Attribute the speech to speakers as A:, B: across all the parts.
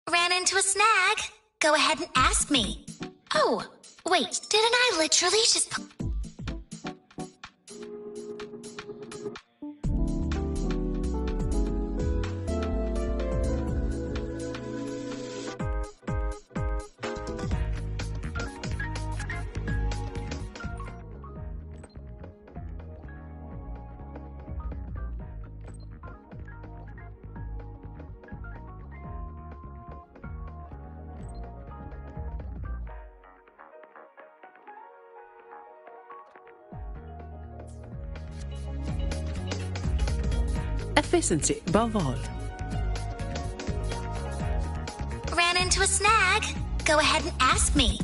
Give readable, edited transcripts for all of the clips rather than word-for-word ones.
A: Ran into a snag. Go ahead and ask me. Oh, wait, didn't I literally just...
B: Efficiency above all.
A: Ran into a snag. Go ahead and ask me.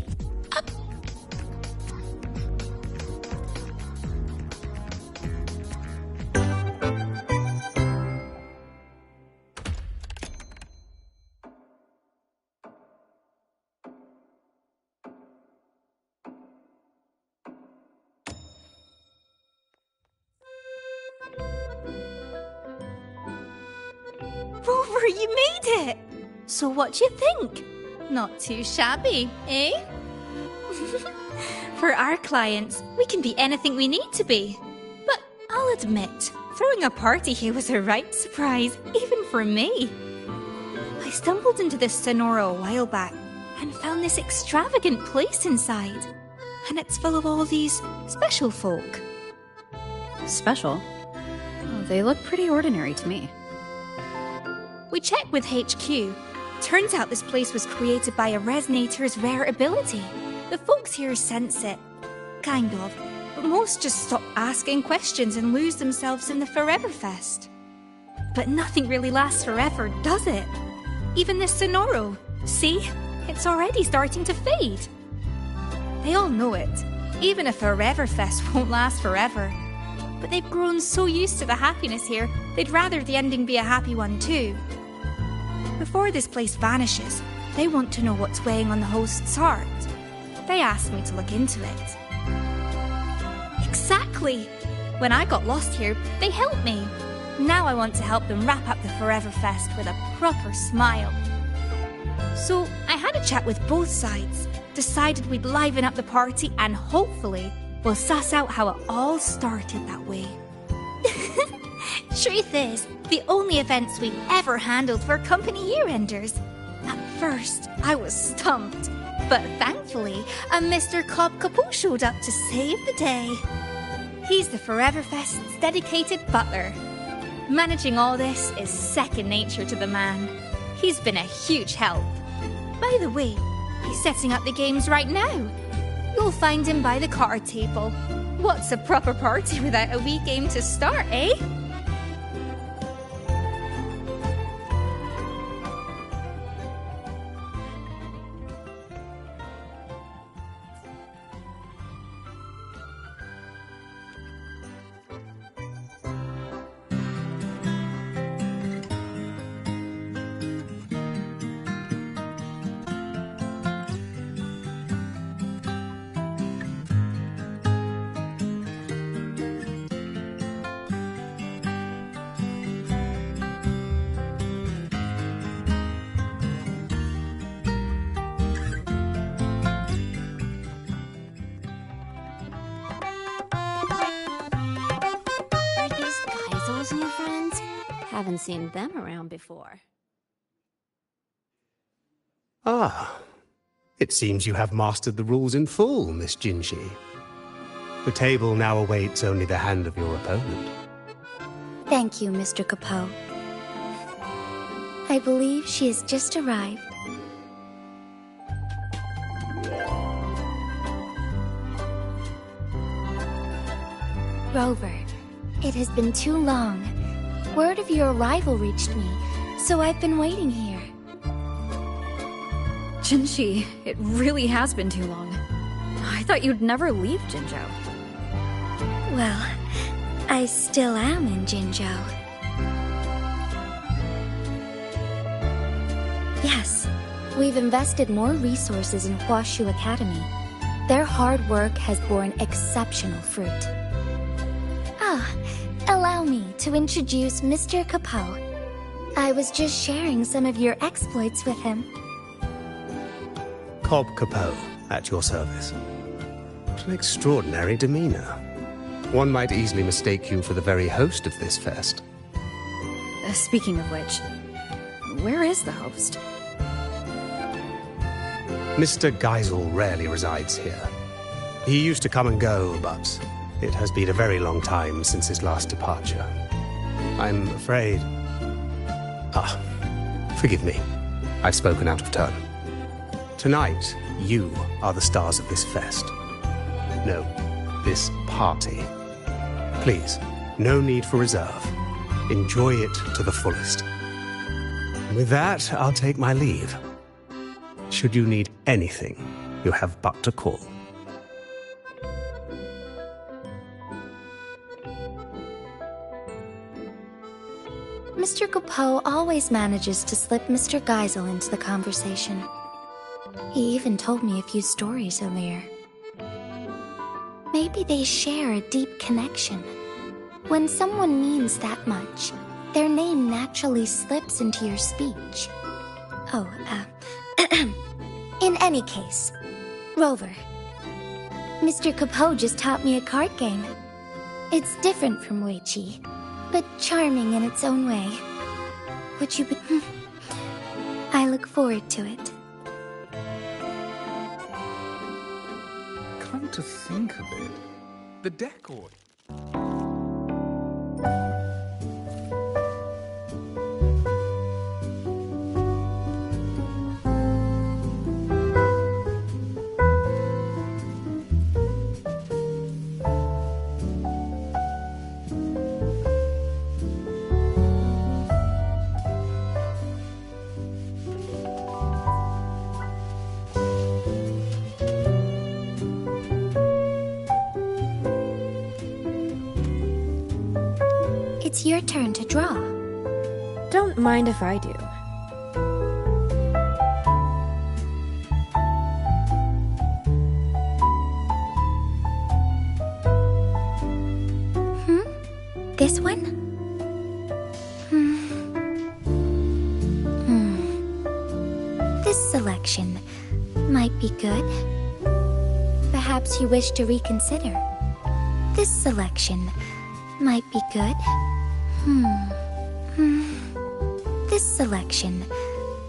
C: Rover, you made it! So what do you think? Not too shabby, eh? For our clients, we can be anything we need to be. But I'll admit, throwing a party here was a right surprise, even for me. I stumbled into this Sonora a while back and found this extravagant place inside. And it's full of all these special folk.
D: Special? Oh, they look pretty ordinary to me.
C: We checked with HQ. Turns out this place was created by a Resonator's rare ability. The folks here sense it. Kind of. But most just stop asking questions and lose themselves in the Foreverfest. But nothing really lasts forever, does it? Even this Sonoro. See? It's already starting to fade. They all know it. Even a Foreverfest won't last forever. But they've grown so used to the happiness here, they'd rather the ending be a happy one too. Before this place vanishes, they want to know what's weighing on the host's heart. They asked me to look into it. Exactly! When I got lost here, they helped me. Now I want to help them wrap up the Foreverfest with a proper smile. So I had a chat with both sides, decided we'd liven up the party, and hopefully we'll suss out how it all started that way. Truth is, the only events we've ever handled were company year-enders. At first, I was stumped, but thankfully, a Mr. Cobb Capot showed up to save the day. He's the Foreverfest's dedicated butler. Managing all this is second nature to the man. He's been a huge help. By the way, he's setting up the games right now. You'll find him by the card table. What's a proper party without a wee game to start, eh?
E: New friends? Haven't seen them around before.
F: Ah, it seems you have mastered the rules in full, Miss Jinshi. The table now awaits only the hand of your opponent.
A: Thank you, Mr. Capot. I believe she has just arrived. Rover, it has been too long. Word of your arrival reached me, so I've been waiting here.
D: Jinshi, it really has been too long. I thought you'd never leave Jinzhou.
A: Well, I still am in Jinzhou. Yes, we've invested more resources in Huashu Academy. Their hard work has borne exceptional fruit. Allow me to introduce Mr. Capot. I was just sharing some of your exploits with him.
F: Cobb Capot, at your service. What an extraordinary demeanor. One might easily mistake you for the very host of this fest.
D: Speaking of which, where is the host?
F: Mr. Geisel rarely resides here. He used to come and go, but it has been a very long time since his last departure. I'm afraid... forgive me. I've spoken out of turn. Tonight, you are the stars of this fest. No, this party. Please, no need for reserve. Enjoy it to the fullest. With that, I'll take my leave. Should you need anything, you have but to call.
A: Mr. Capot always manages to slip Mr. Geisel into the conversation. He even told me a few stories earlier. Maybe they share a deep connection. When someone means that much, their name naturally slips into your speech. In any case, Rover. Mr. Capot just taught me a card game. It's different from Weiqi, but charming in its own way. Would you be... I look forward to it.
G: Come to think of it, the deck order.
A: It's your turn to draw.
D: Don't mind if I do.
A: This one? This selection might be good. Perhaps you wish to reconsider. This selection might be good. This selection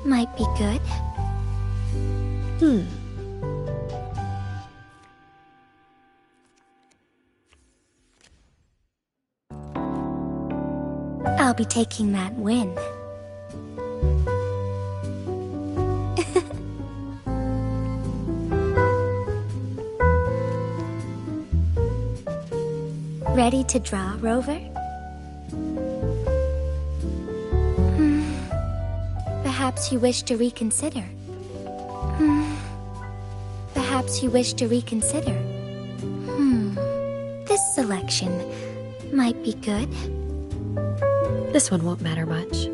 A: might be good. I'll be taking that win. Ready to draw, Rover? Perhaps you wish to reconsider. Perhaps you wish to reconsider. This selection might be good.
D: This one won't matter much.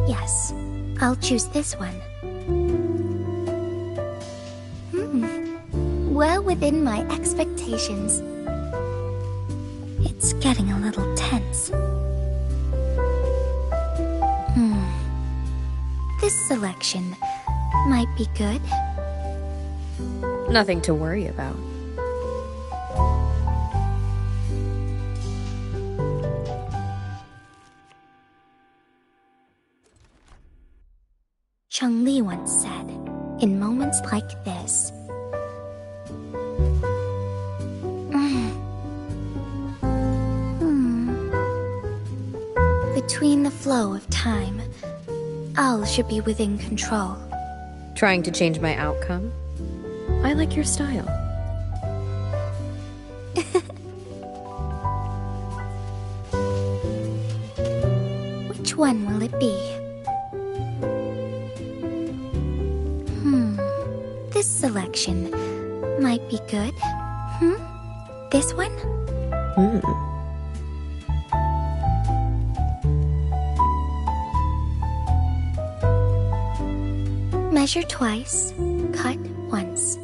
A: Yes, I'll choose this one. Well within my expectations. It's getting a little tense. This selection might be good.
D: Nothing to worry about.
A: Cheng Li once said, in moments like this, between the flow of time, all should be within control.
D: Trying to change my outcome? I like your style.
A: Which one will it be? This selection might be good. This one? Measure twice, cut once.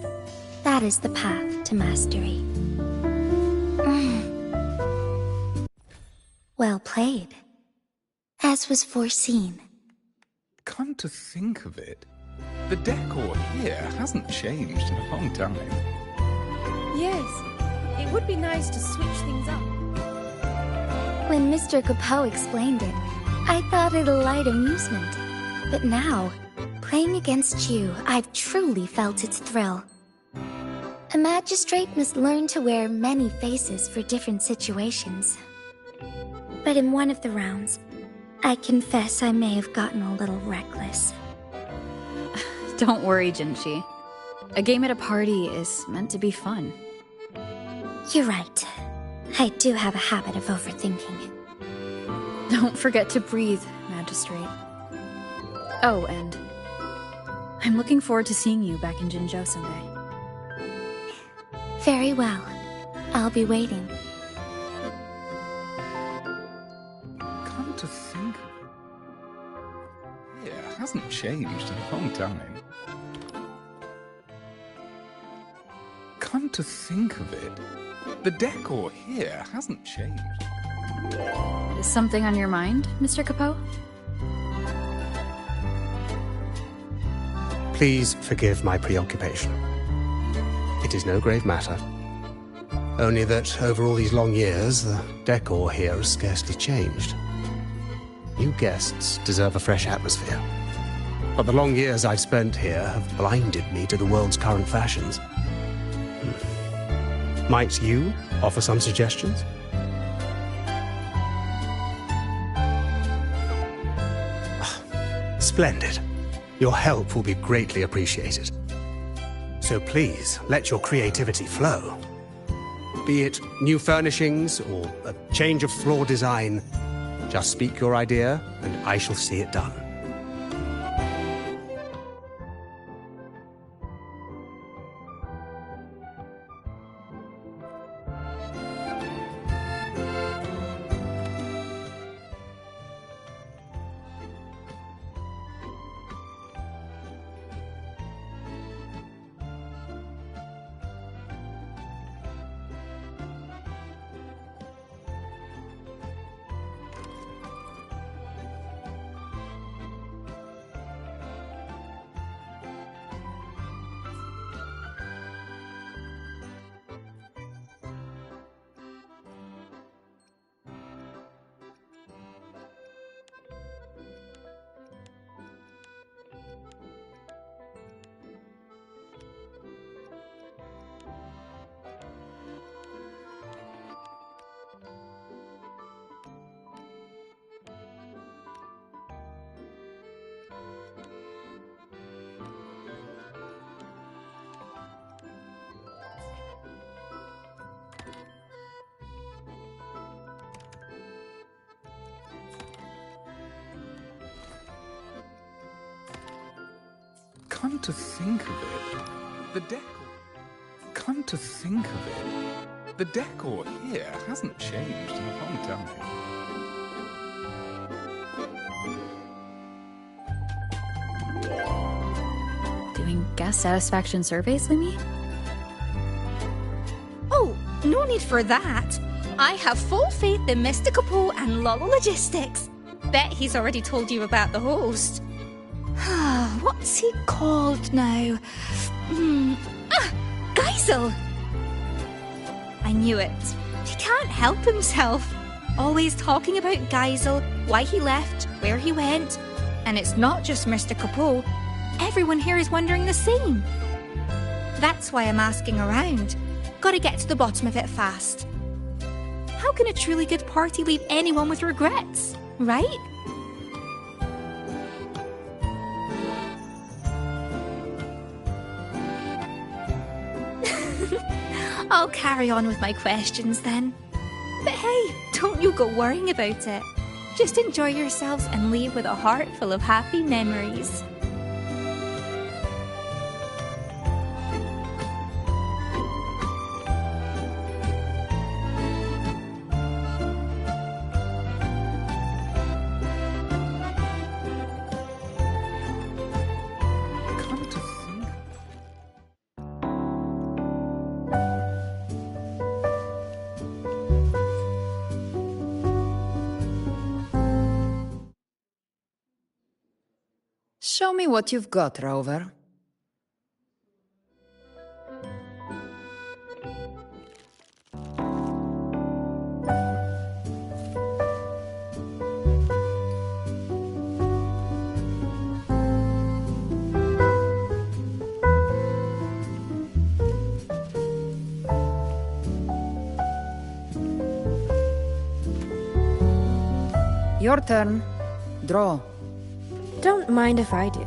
A: That is the path to mastery. Well played. As was foreseen.
G: Come to think of it, the decor here hasn't changed in a long time.
H: Yes, it would be nice to switch things up.
A: When Mr. Capot explained it, I thought it a light amusement. But now, playing against you, I've truly felt its thrill. A magistrate must learn to wear many faces for different situations. But in one of the rounds, I confess I may have gotten a little reckless.
D: Don't worry, Jinchi. A game at a party is meant to be fun.
A: You're right. I do have a habit of overthinking.
D: Don't forget to breathe, Magistrate. Oh, and I'm looking forward to seeing you back in Jinzhou someday.
A: Very well. I'll be waiting.
G: Come to think of it, it hasn't changed in a long time. Come to think of it, the decor here hasn't changed.
D: Is something on your mind, Mr. Capot?
F: Please forgive my preoccupation. It is no grave matter. Only that over all these long years, the decor here has scarcely changed. New guests deserve a fresh atmosphere. But the long years I've spent here have blinded me to the world's current fashions. Might you offer some suggestions? Splendid. Your help will be greatly appreciated. So please, let your creativity flow. Be it new furnishings or a change of floor design, just speak your idea and I shall see it done.
G: Come to think of it, the decor... Come to think of it, the decor here hasn't changed in a long time.
D: Doing guest satisfaction surveys, Lumi?
C: Oh, no need for that. I have full faith in Mr. Capot and Lolo Logistics. Bet he's already told you about the host. What's he called now? Geisel! I knew it. He can't help himself. Always talking about Geisel, why he left, where he went. And it's not just Mr. Capot. Everyone here is wondering the same. That's why I'm asking around. Gotta get to the bottom of it fast. How can a truly good party leave anyone with regrets, right? I'll carry on with my questions then. But hey, don't you go worrying about it. Just enjoy yourselves and leave with a heart full of happy memories.
I: Show me what you've got, Rover. Your turn. Draw.
H: Don't mind if I do.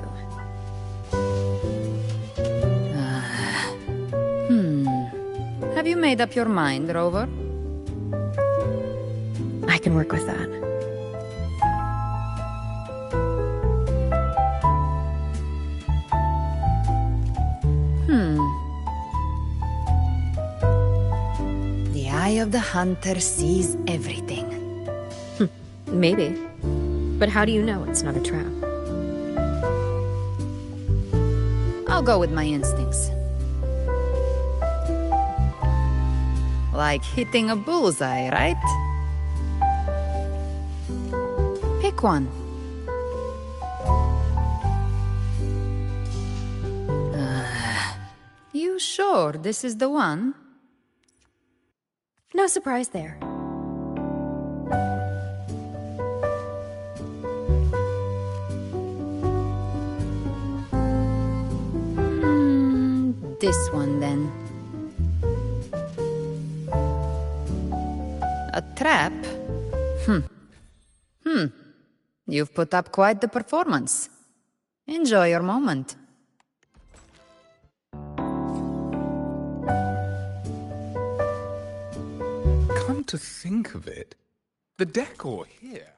I: Have you made up your mind, Rover?
H: I can work with that.
I: The eye of the hunter sees everything.
H: Maybe. But how do you know it's not a trap?
I: I'll go with my instincts. Like hitting a bullseye, right? Pick one. You sure this is the one?
H: No surprise there.
I: This one, then. A trap? You've put up quite the performance. Enjoy your moment.
G: Come to think of it, the decor here...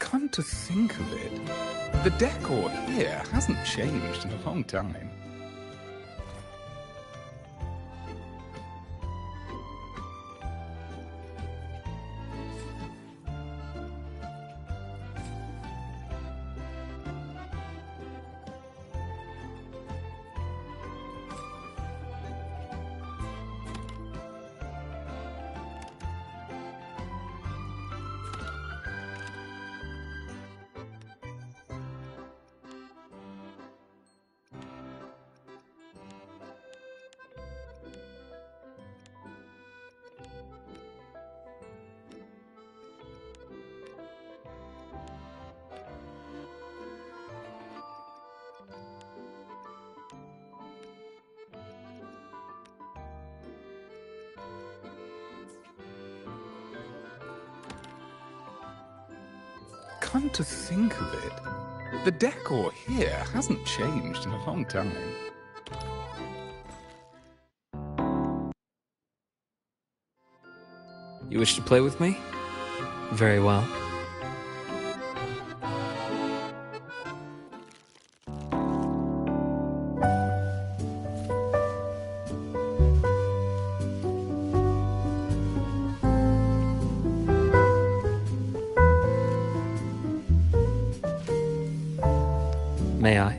G: Come to think of it, the decor here hasn't changed in a long time. Come to think of it, the decor here hasn't changed in a long time.
J: You wish to play with me? Very well. May I?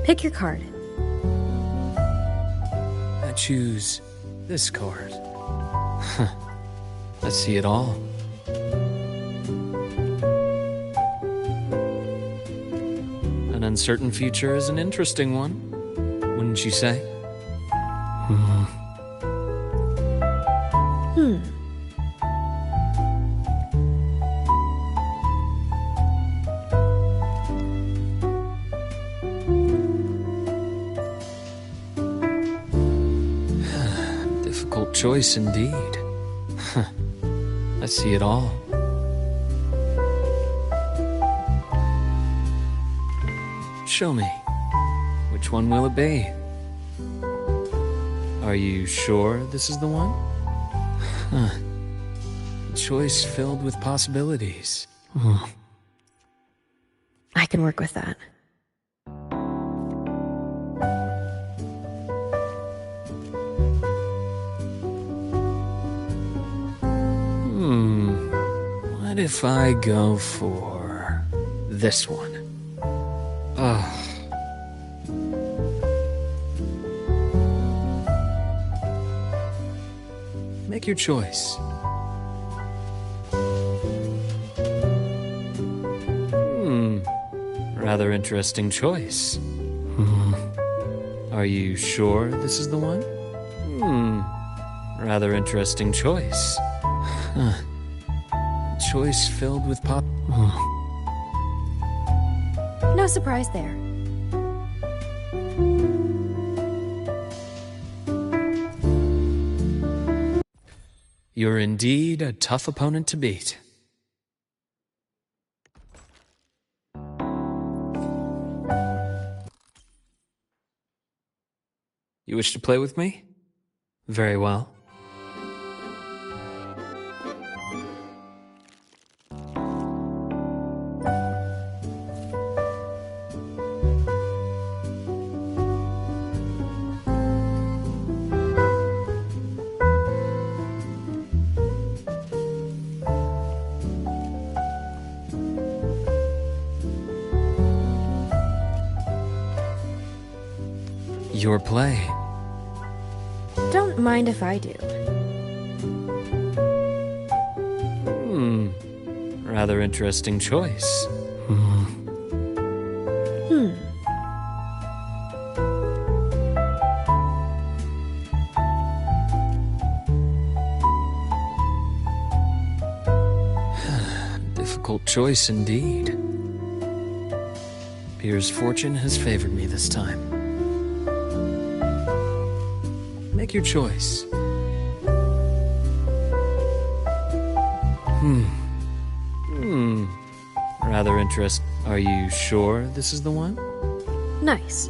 D: Pick your card.
J: I choose this card. I see it all. An uncertain future is an interesting one, wouldn't you say? Difficult choice indeed. I see it all. Show me. Which one will it be? Are you sure this is the one? A choice filled with possibilities.
D: I can work with that.
J: What if I go for this one? Make your choice. Rather interesting choice. Are you sure this is the one? Rather interesting choice. Choice filled with pop.
D: No surprise there.
J: You're indeed a tough opponent to beat. You wish to play with me? Very well. Your play.
D: Don't mind if I do.
J: Rather interesting choice. Difficult choice indeed. Appears fortune has favored me this time. Make your choice. Rather interesting. Are you sure this is the one?
D: Nice.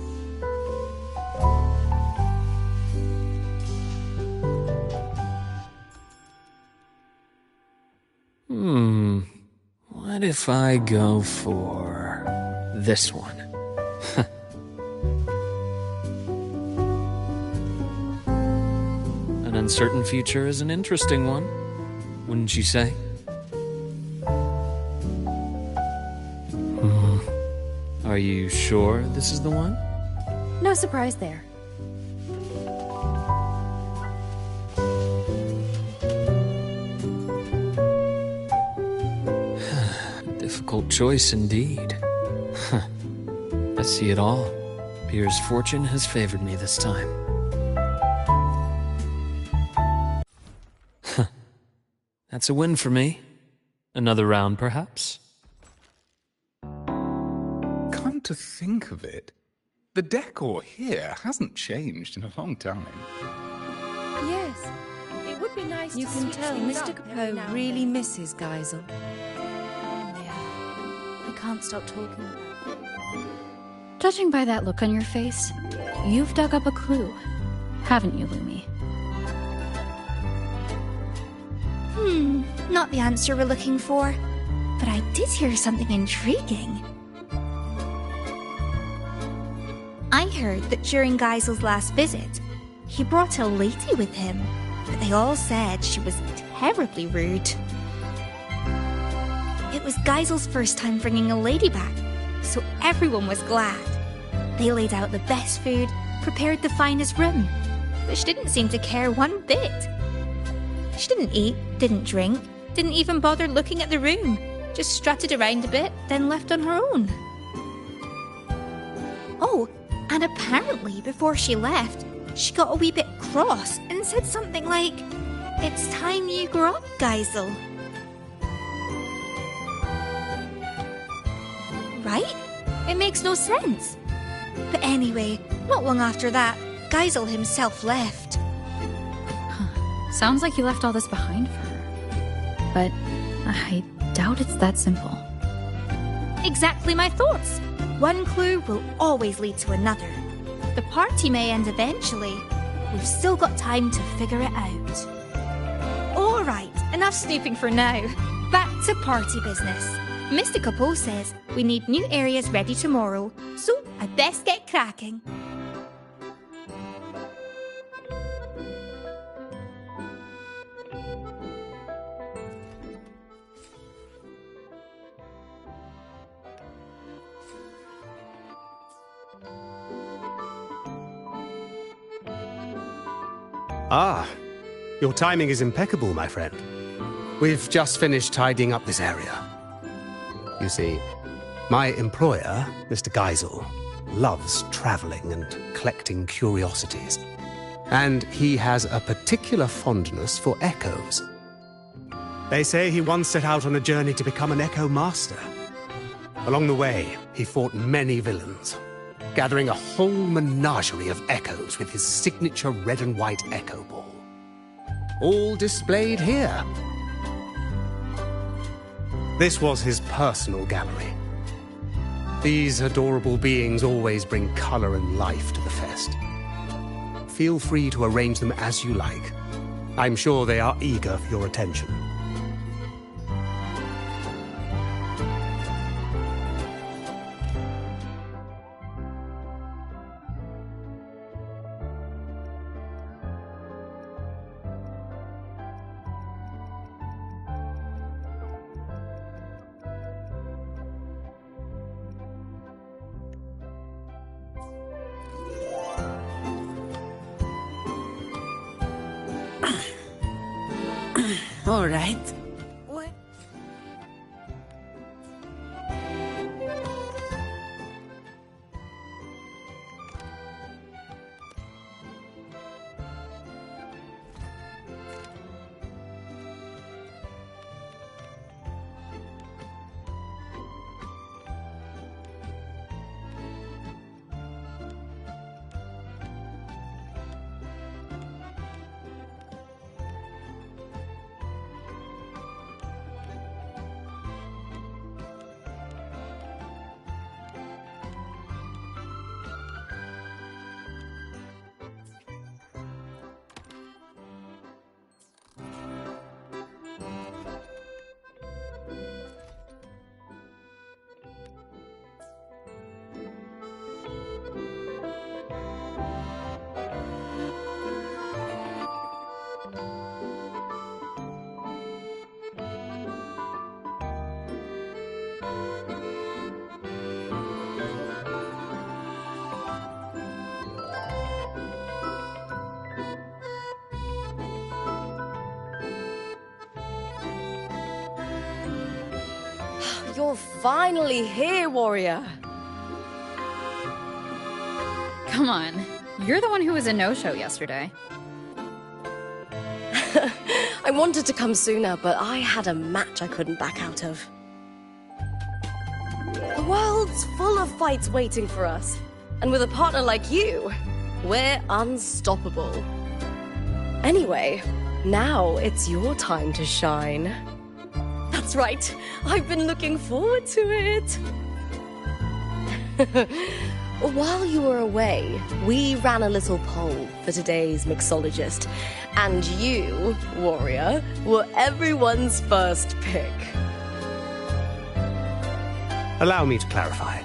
J: What if I go for this one? An uncertain future is an interesting one, wouldn't you say? Are you sure this is the one?
D: No surprise there.
J: Difficult choice indeed. I see it all. Appears fortune has favored me this time. That's a win for me. Another round, perhaps?
G: Come to think of it, the decor here hasn't changed in a long time.
H: Yes, it would be nice
K: You
H: to
K: can
H: switch
K: tell
H: things
K: Mr.
H: up every
K: Capot
H: now and
K: really
H: then.
K: misses Geisel.
D: can't stop talking about. Judging by that look on your face, you've dug up a clue, haven't you, Lumi?
C: Not the answer we're looking for, but I did hear something intriguing. I heard that during Geisel's last visit, he brought a lady with him, but they all said she was terribly rude. It was Geisel's first time bringing a lady back, so everyone was glad. They laid out the best food, prepared the finest room, but she didn't seem to care one bit. She didn't eat, didn't drink, didn't even bother looking at the room, just strutted around a bit, then left on her own. Oh, and apparently before she left, she got a wee bit cross and said something like, "It's time you grew up, Geisel." Right? It makes no sense. But anyway, not long after that, Geisel himself left.
D: Sounds like you left all this behind for her. But I doubt it's that simple.
C: Exactly my thoughts. One clue will always lead to another. The party may end eventually. We've still got time to figure it out. Alright, enough snooping for now. Back to party business. Mr. Capot says we need new areas ready tomorrow, so I best get cracking.
F: Ah, your timing is impeccable, my friend. We've just finished tidying up this area. You see, my employer, Mr. Geisel, loves traveling and collecting curiosities. And he has a particular fondness for echoes. They say he once set out on a journey to become an echo master. Along the way, he fought many villains, gathering a whole menagerie of echoes with his signature red and white echo ball. All displayed here. This was his personal gallery. These adorable beings always bring color and life to the fest. Feel free to arrange them as you like. I'm sure they are eager for your attention.
B: All right.
C: What?
H: You're finally here, warrior.
D: Come on. You're the one who was a no-show yesterday.
H: I wanted to come sooner, but I had a match I couldn't back out of. The world's full of fights waiting for us. And with a partner like you, we're unstoppable. Anyway, now it's your time to shine.
B: That
H: That's right. I've been looking forward to it. While you were away, we ran a little poll for today's mixologist, and you, Warrior, were everyone's first pick.
F: Allow me to clarify.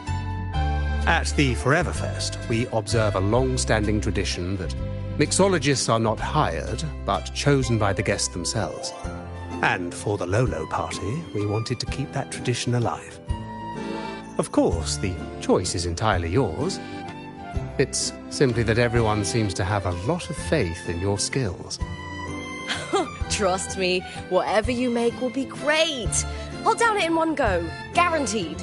F: At the Forever Fest, we observe a long-standing tradition that mixologists are not hired, but chosen by the guests themselves. And for the Lolo party, we wanted to keep that tradition alive. Of course, the choice is entirely yours. It's simply that everyone seems to have a lot of faith in your skills.
H: Trust me, whatever you make will be great. I'll down it in one go, guaranteed.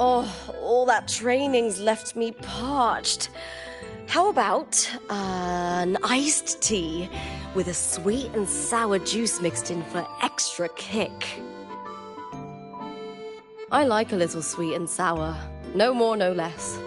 H: Oh, all that training's left me parched. How about an iced tea with a sweet and sour juice mixed in for extra kick? I like a little sweet and sour. No more, no less.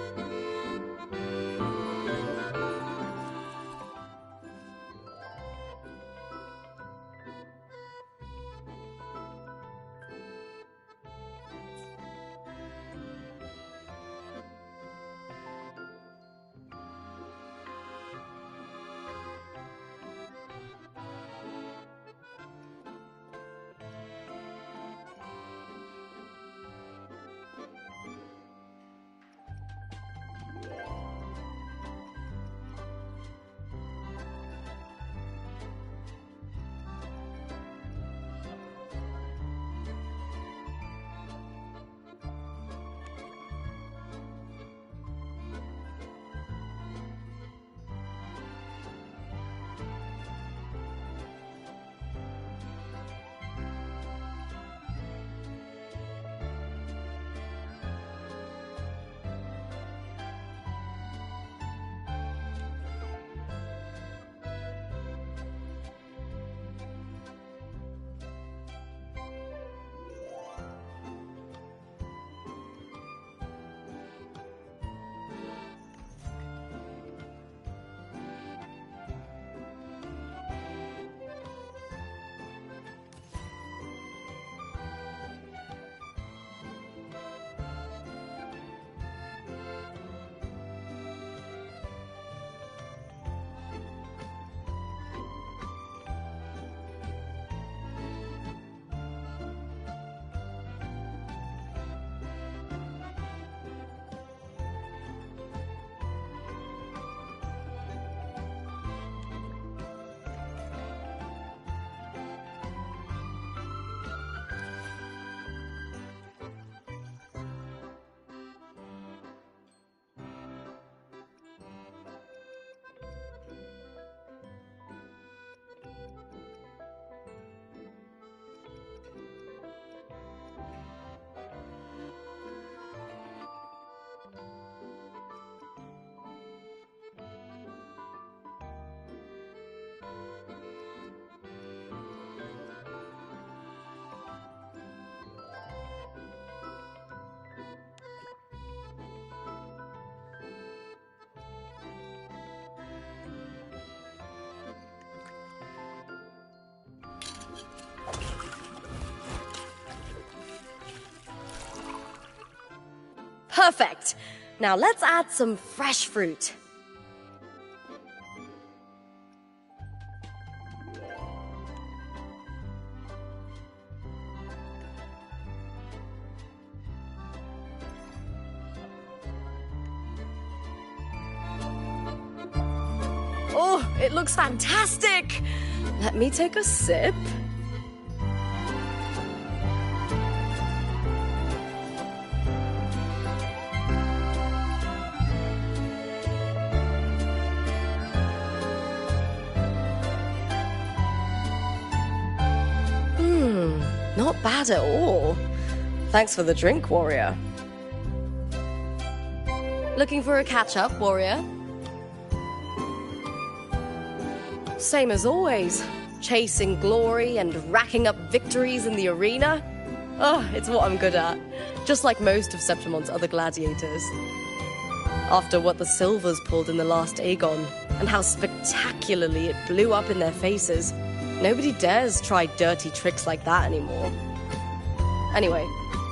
H: Perfect. Now let's add some fresh fruit. Oh, it looks fantastic. Let me take a sip. not bad at all. Thanks for the drink, warrior. Looking for a catch-up, warrior? Same as always. Chasing glory and racking up victories in the arena. Oh, it's what I'm good at. Just like most of Septimon's other gladiators. After what the Silvers pulled in the last Aegon, and how spectacularly it blew up in their faces, nobody dares try dirty tricks like that anymore. Anyway,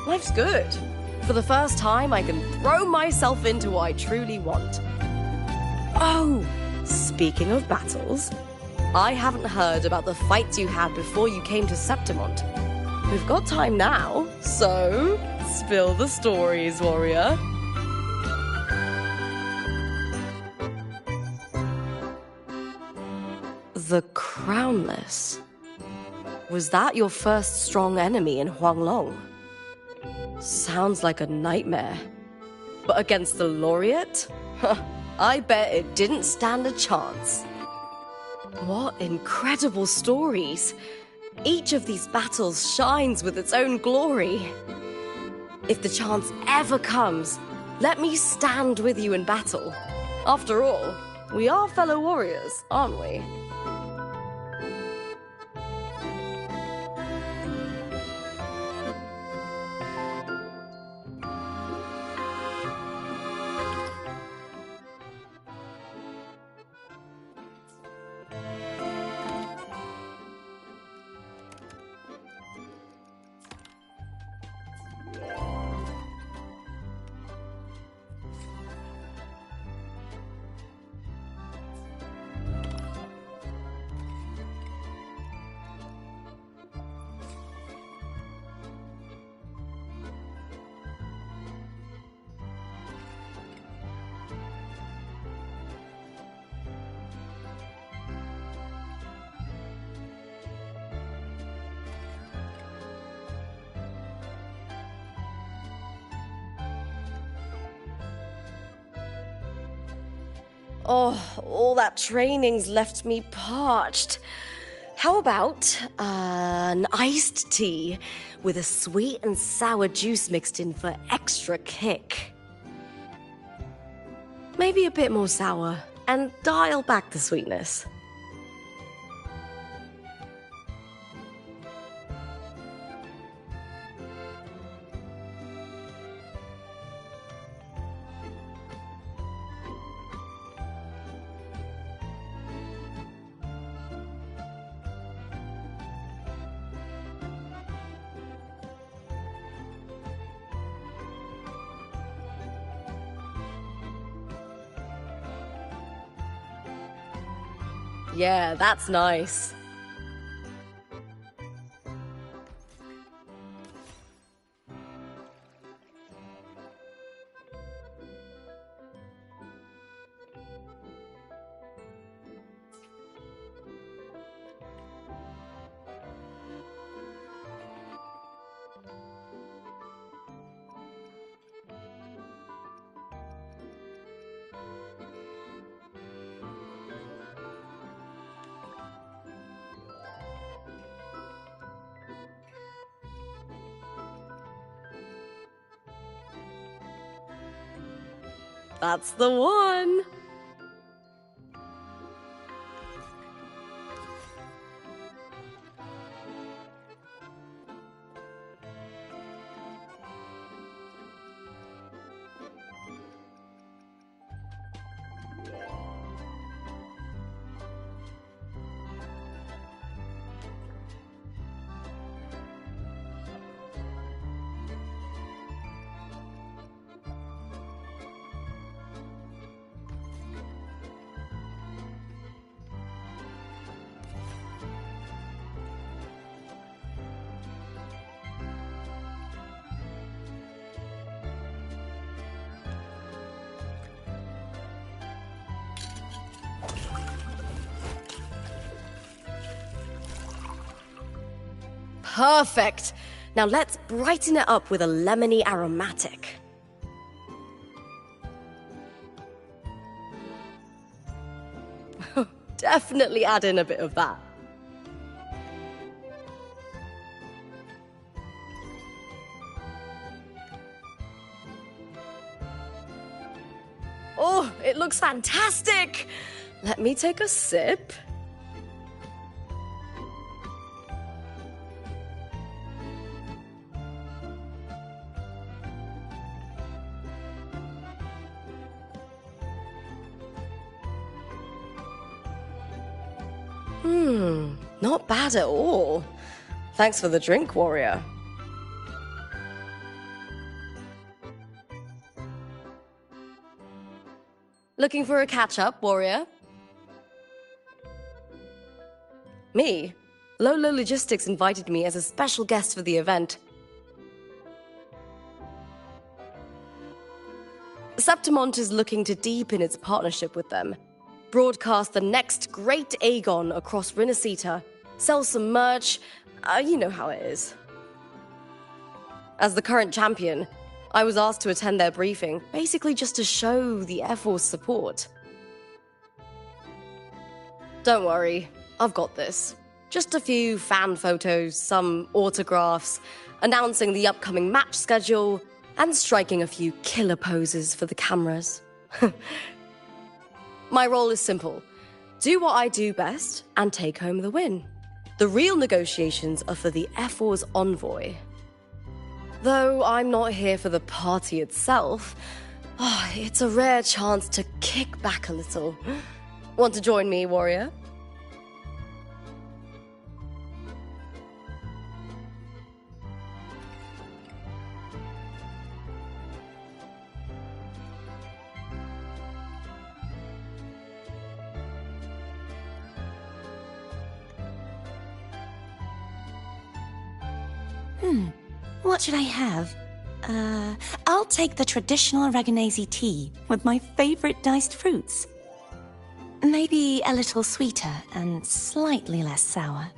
H: life's good. For the first time, I can throw myself into what I truly want. Oh, speaking of battles, I haven't heard about the fights you had before you came to Septimont. We've got time now, so spill the stories, warrior. The Crownless. Was that your first strong enemy in Huanglong? Sounds like a nightmare. But against the Laureate? I bet it didn't stand a chance. What incredible stories! Each of these battles shines with its own glory. If the chance ever comes, let me stand with you in battle. After all, we are fellow warriors, aren't we? Oh, all that training's left me parched. How about an iced tea with a sweet and sour juice mixed in for extra kick? Maybe a bit more sour, and dial back the sweetness. Yeah, that's nice. That's the one! Perfect! Now let's brighten it up with a lemony aromatic. Definitely add in a bit of that. looks fantastic! Let me take a sip. Not bad at all. Thanks for the drink, warrior. Looking for a catch-up, warrior? Me? Lolo Logistics invited me as a special guest for the event. Septimont is looking to deepen its partnership with them, broadcast the next great Aegon across Rinascita, sell some merch, you know how it is. As the current champion, I was asked to attend their briefing, basically just to show the Air Force support. Don't worry, I've got this. Just a few fan photos, some autographs, announcing the upcoming match schedule, and striking a few killer poses for the cameras. My role is simple. Do what I do best and take home the win. The real negotiations are for the F4's envoy. Though I'm not here for the party itself, it's a rare chance to kick back a little. Want to join me, warrior?
K: What should I have? I'll take the traditional Aragonese tea with my favorite diced fruits. Maybe a little sweeter and slightly less sour.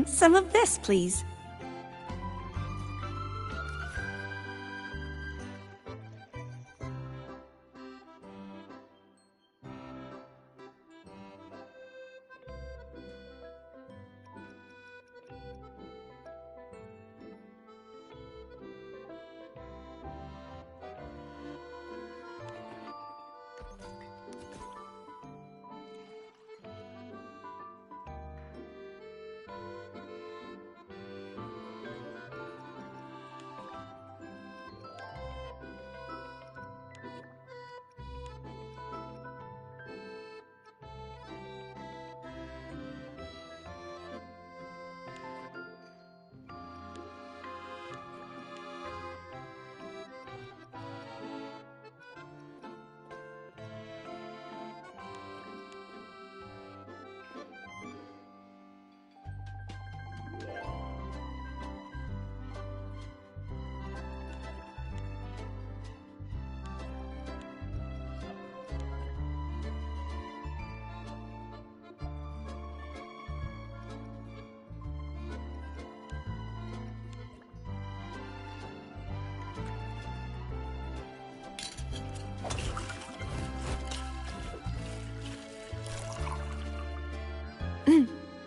K: Some of this, please.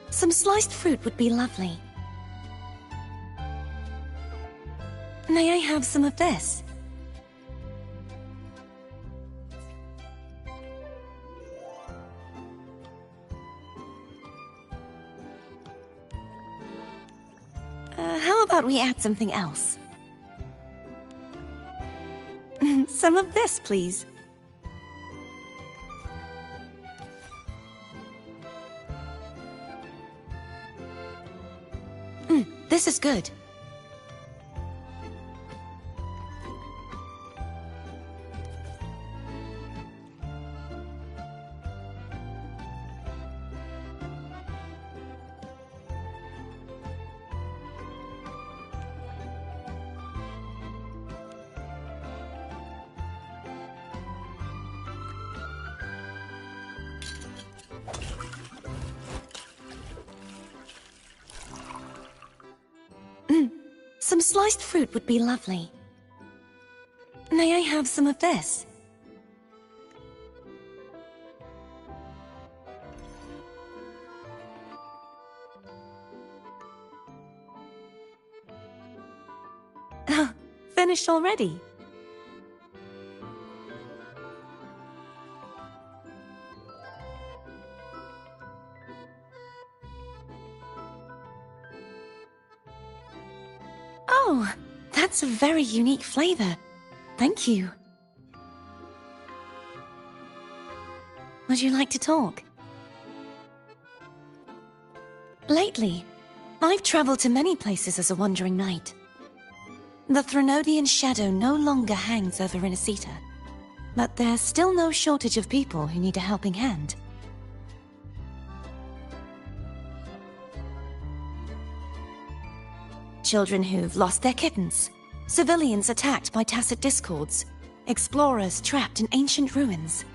K: Some sliced fruit would be lovely. May I have some of this? How about we add something else? Some of this, please. This is good. Some sliced fruit would be lovely. May I have some of this? Oh, finished already? Oh, that's a very unique flavor. Thank you. Would you like to talk? Lately, I've traveled to many places as a wandering knight. The Threnodian shadow no longer hangs over Inaceta, but there's still no shortage of people who need a helping hand. Children who've lost their kittens, civilians attacked by tacit discords, explorers trapped in ancient ruins.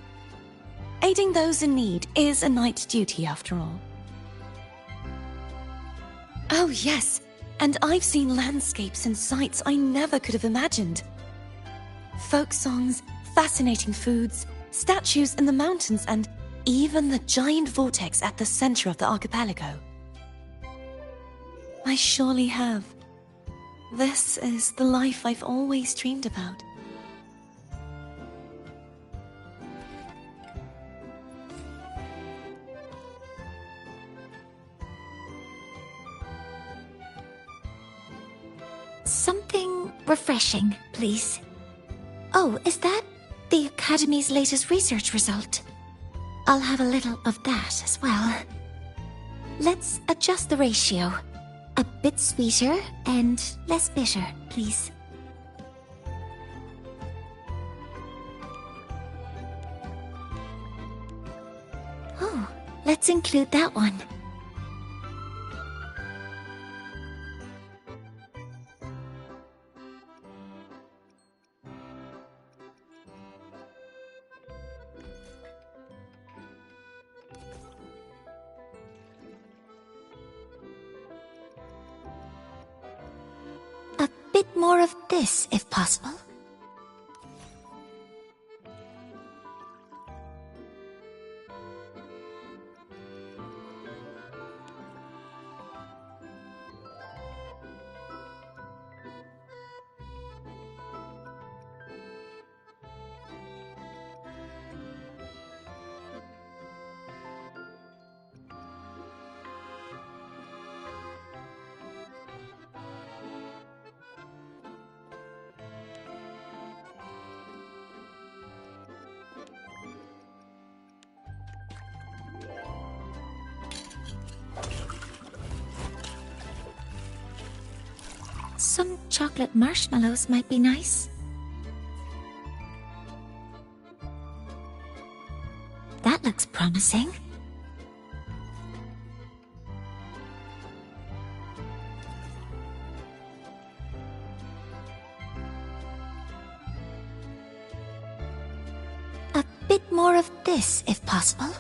K: Aiding those in need is a knight's duty, after all. Oh yes, and I've seen landscapes and sights I never could have imagined. Folk songs, fascinating foods, statues in the mountains, and even the giant vortex at the center of the archipelago. I surely have. This is the life I've always dreamed about.
A: Something refreshing, please. Oh, is that the Academy's latest research result? I'll have a little of that as well. Let's adjust the ratio. A bit sweeter and less bitter, please. Oh, let's include that one. More of this, if possible. Some chocolate marshmallows might be nice. That looks promising. A bit more of this, if possible.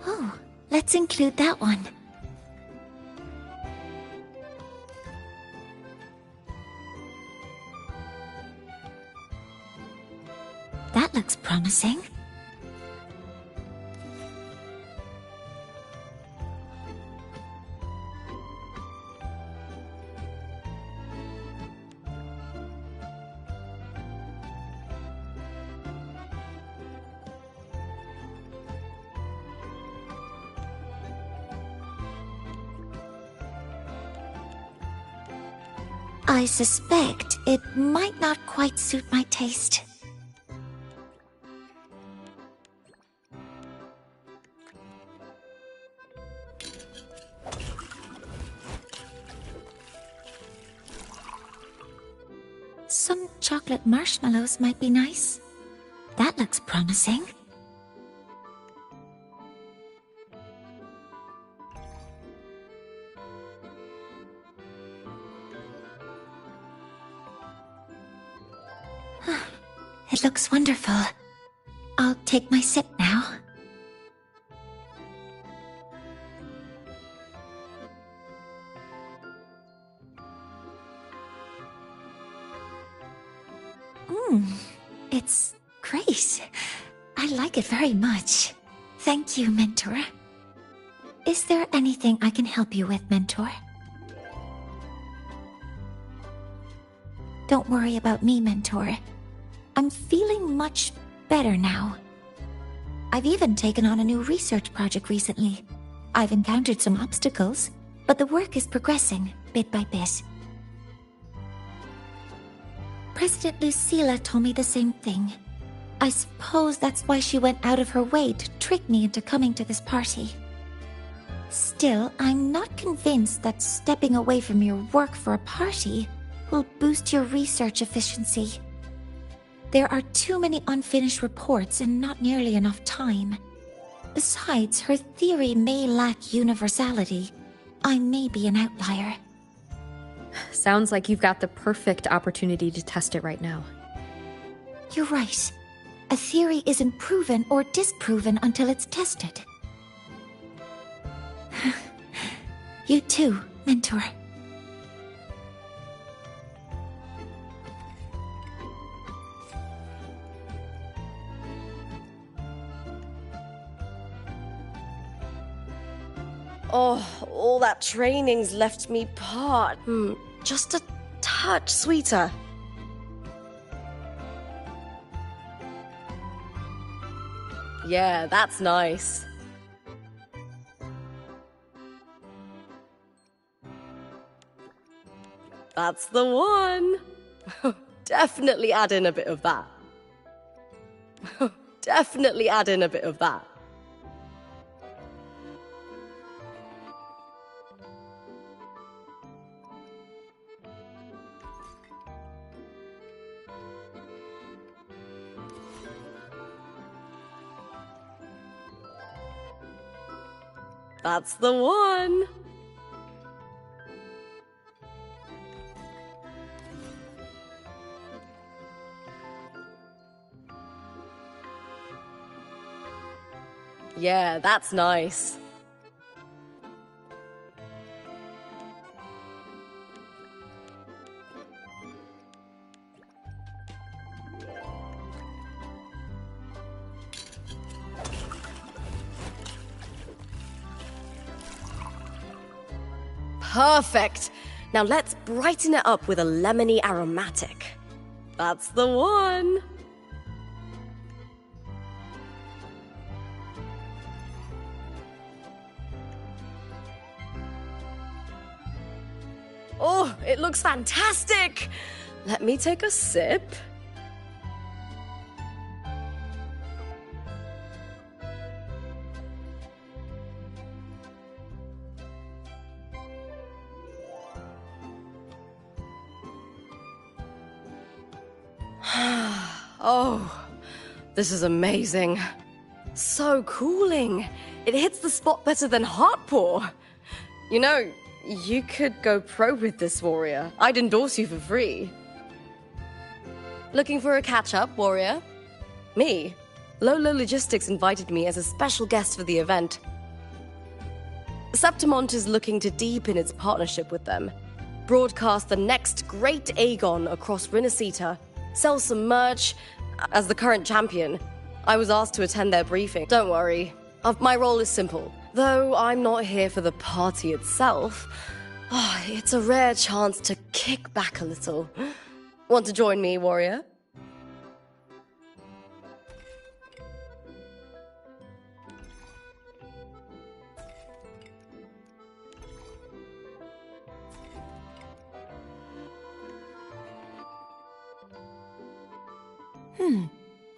A: Oh, let's include that one. That looks promising. I suspect it might not quite suit my taste. Some chocolate marshmallows might be nice. That looks promising.
L: It looks wonderful. I'll take my sip now. It's great. I like it very much. Thank you, Mentor. Is there anything I can help you with, Mentor? Don't worry about me, Mentor. I'm feeling much better now. I've even taken on a new research project recently. I've encountered some obstacles, but the work is progressing bit by bit. President Lucilla told me the same thing. I suppose that's why she went out of her way to trick me into coming to this party. Still, I'm not convinced that stepping away from your work for a party will boost your research efficiency. There are too many unfinished reports and not nearly enough time. Besides, her theory may lack universality. I may be an outlier.
D: Sounds like you've got the perfect opportunity to test it right now.
L: You're right. A theory isn't proven or disproven until it's tested. You too, Mentor.
H: Oh, all that training's left me parched. Just a touch sweeter. Yeah, that's nice. That's the one. Definitely add in a bit of that. Definitely add in a bit of that. That's the one. Yeah, that's nice. Perfect. Now let's brighten it up with a lemony aromatic. That's the one. Oh, it looks fantastic. Let me take a sip. Oh, this is amazing. So cooling. It hits the spot better than Heartpaw. You know, you could go pro with this, Warrior. I'd endorse you for free. Looking for a catch-up, Warrior? Me? Lolo Logistics invited me as a special guest for the event. Septimont is looking to deepen its partnership with them, broadcast the next great Aegon across Rinascita, sell some merch. As the current champion, I was asked to attend their briefing. Don't worry, my role is simple. Though I'm not here for the party itself, it's a rare chance to kick back a little. Want to join me, Warrior?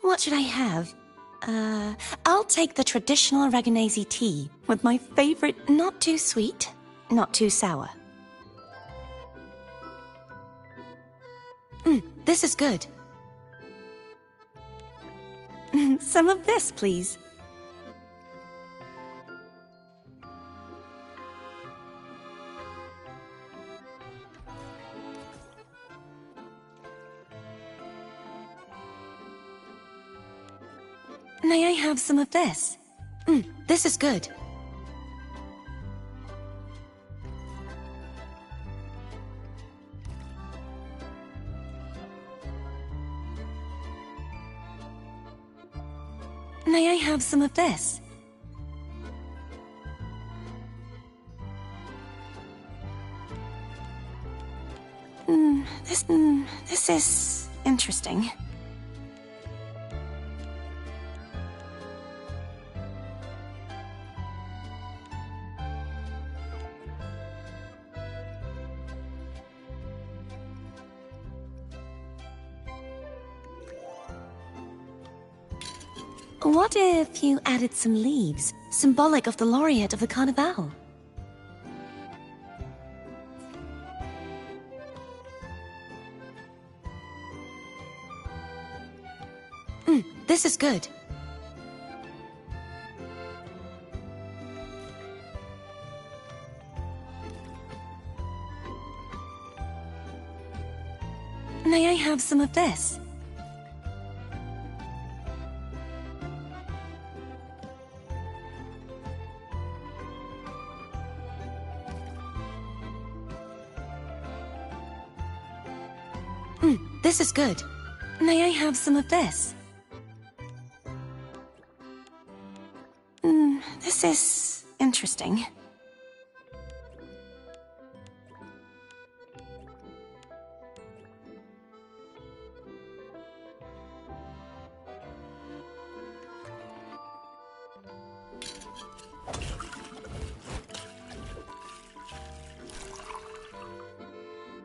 K: What should I have? I'll take the traditional Reganese tea with my favorite not too sweet, not too sour. This is good. Some of this, please. May I have some of this? This is good. May I have some of this? This is interesting. What if you added some leaves, symbolic of the laureate of the Carnival? This is good. May I have some of this? This is good. May I have some of this? This is interesting.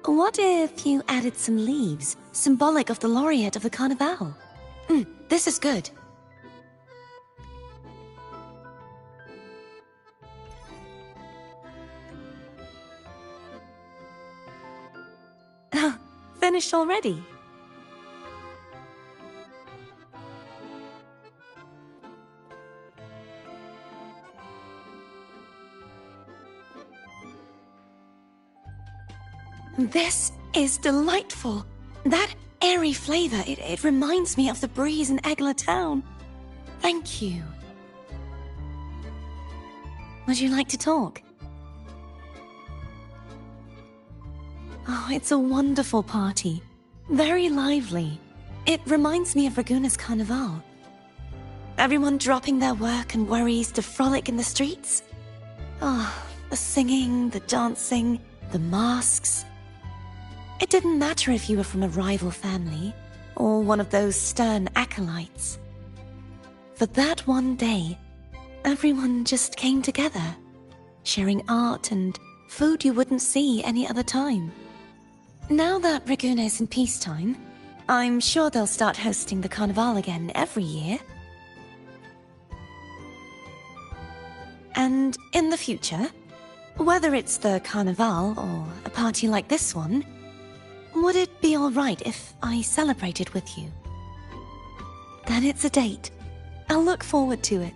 K: What if you added some leaves, symbolic of the laureate of the Carnival? This is good. Oh, finished already? This is delightful. That airy flavor, it reminds me of the breeze in Egla Town. Thank you. Would you like to talk? Oh, it's a wonderful party. Very lively. It reminds me of Raguna's Carnival. Everyone dropping their work and worries to frolic in the streets. Oh, the singing, the dancing, the masks. It didn't matter if you were from a rival family or one of those stern acolytes. For that one day, everyone just came together, sharing art and food you wouldn't see any other time. Now that Raguna is in peacetime, I'm sure they'll start hosting the Carnival again every year. And in the future, whether it's the Carnival or a party like this one, would it be alright if I celebrated with you? Then it's a date. I'll look forward to it.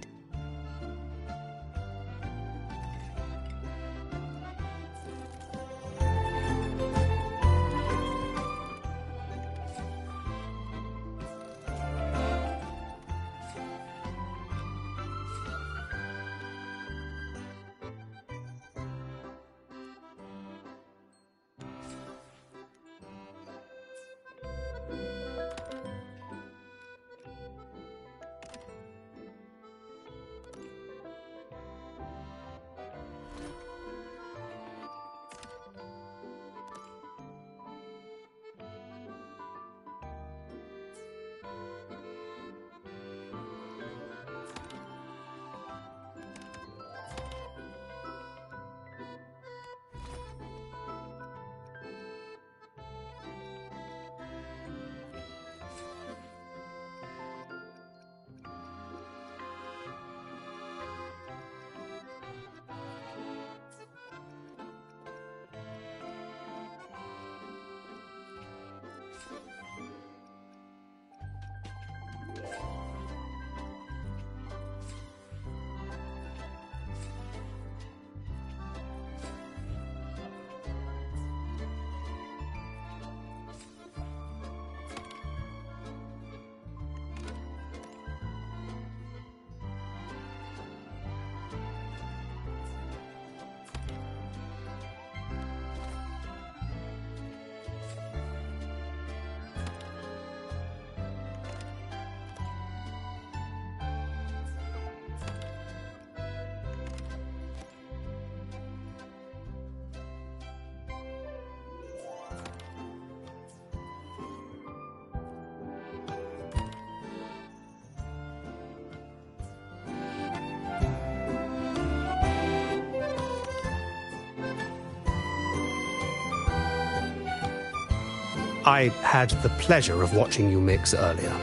F: I had the pleasure of watching you mix earlier.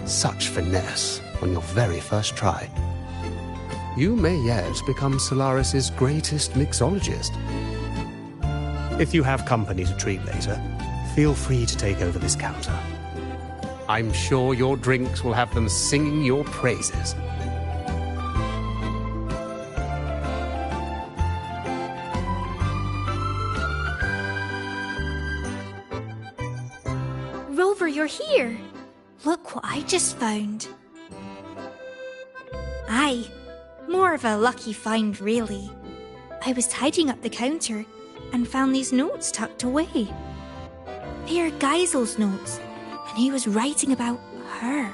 F: Such finesse on your very first try. You may yet become Solaris's greatest mixologist. If you have company to treat later, feel free to take over this counter. I'm sure your drinks will have them singing your praises.
C: Rover, you're here! Look what I just found. Aye, more of a lucky find, really. I was tidying up the counter and found these notes tucked away. They are Geisel's notes, and he was writing about her.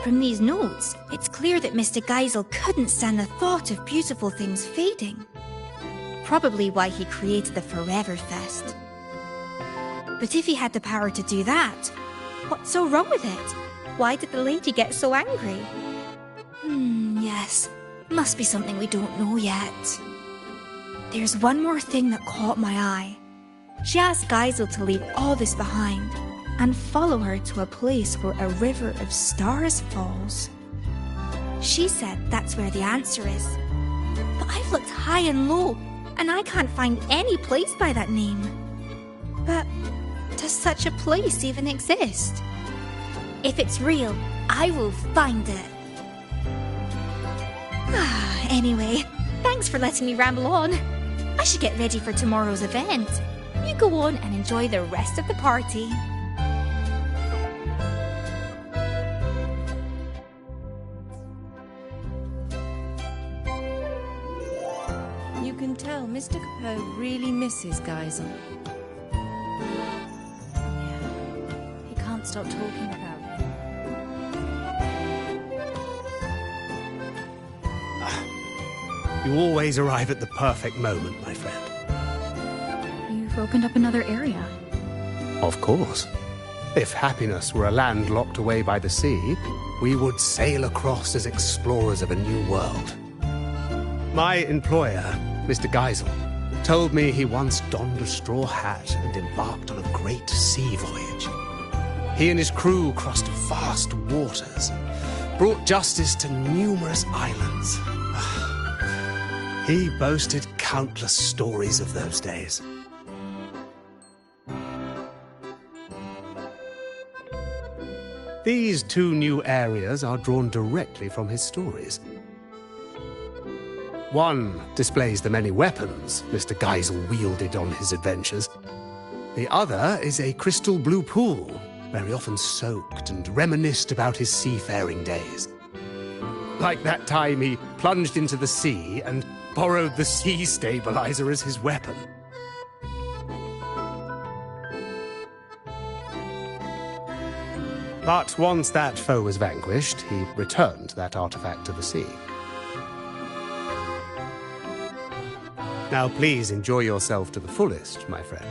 C: From these notes, it's clear that Mr. Geisel couldn't stand the thought of beautiful things fading. Probably why he created the Forever Fest. But if he had the power to do that, what's so wrong with it? Why did the lady get so angry? Yes, must be something we don't know yet. There's one more thing that caught my eye. She asked Geisel to leave all this behind and follow her to a place where a river of stars falls. She said that's where the answer is. But I've looked high and low, and I can't find any place by that name. But does such a place even exist? If it's real, I will find it. Anyway, thanks for letting me ramble on. I should get ready for tomorrow's event. You go on and enjoy the rest of the party.
M: You can tell Mr. Capot really misses Geisel.
D: Yeah, he can't stop talking about it.
F: You always arrive at the perfect moment, my friend.
D: You've opened up another area.
F: Of course. If happiness were a land locked away by the sea, we would sail across as explorers of a new world. My employer, Mr. Geisel, told me he once donned a straw hat and embarked on a great sea voyage. He and his crew crossed vast waters, brought justice to numerous islands. He boasted countless stories of those days. These two new areas are drawn directly from his stories. One displays the many weapons Mr. Geisel wielded on his adventures. The other is a crystal blue pool, where he often soaked and reminisced about his seafaring days. Like that time he plunged into the sea and borrowed the sea stabilizer as his weapon. But once that foe was vanquished, he returned that artifact to the sea. Now please enjoy yourself to the fullest, my friend.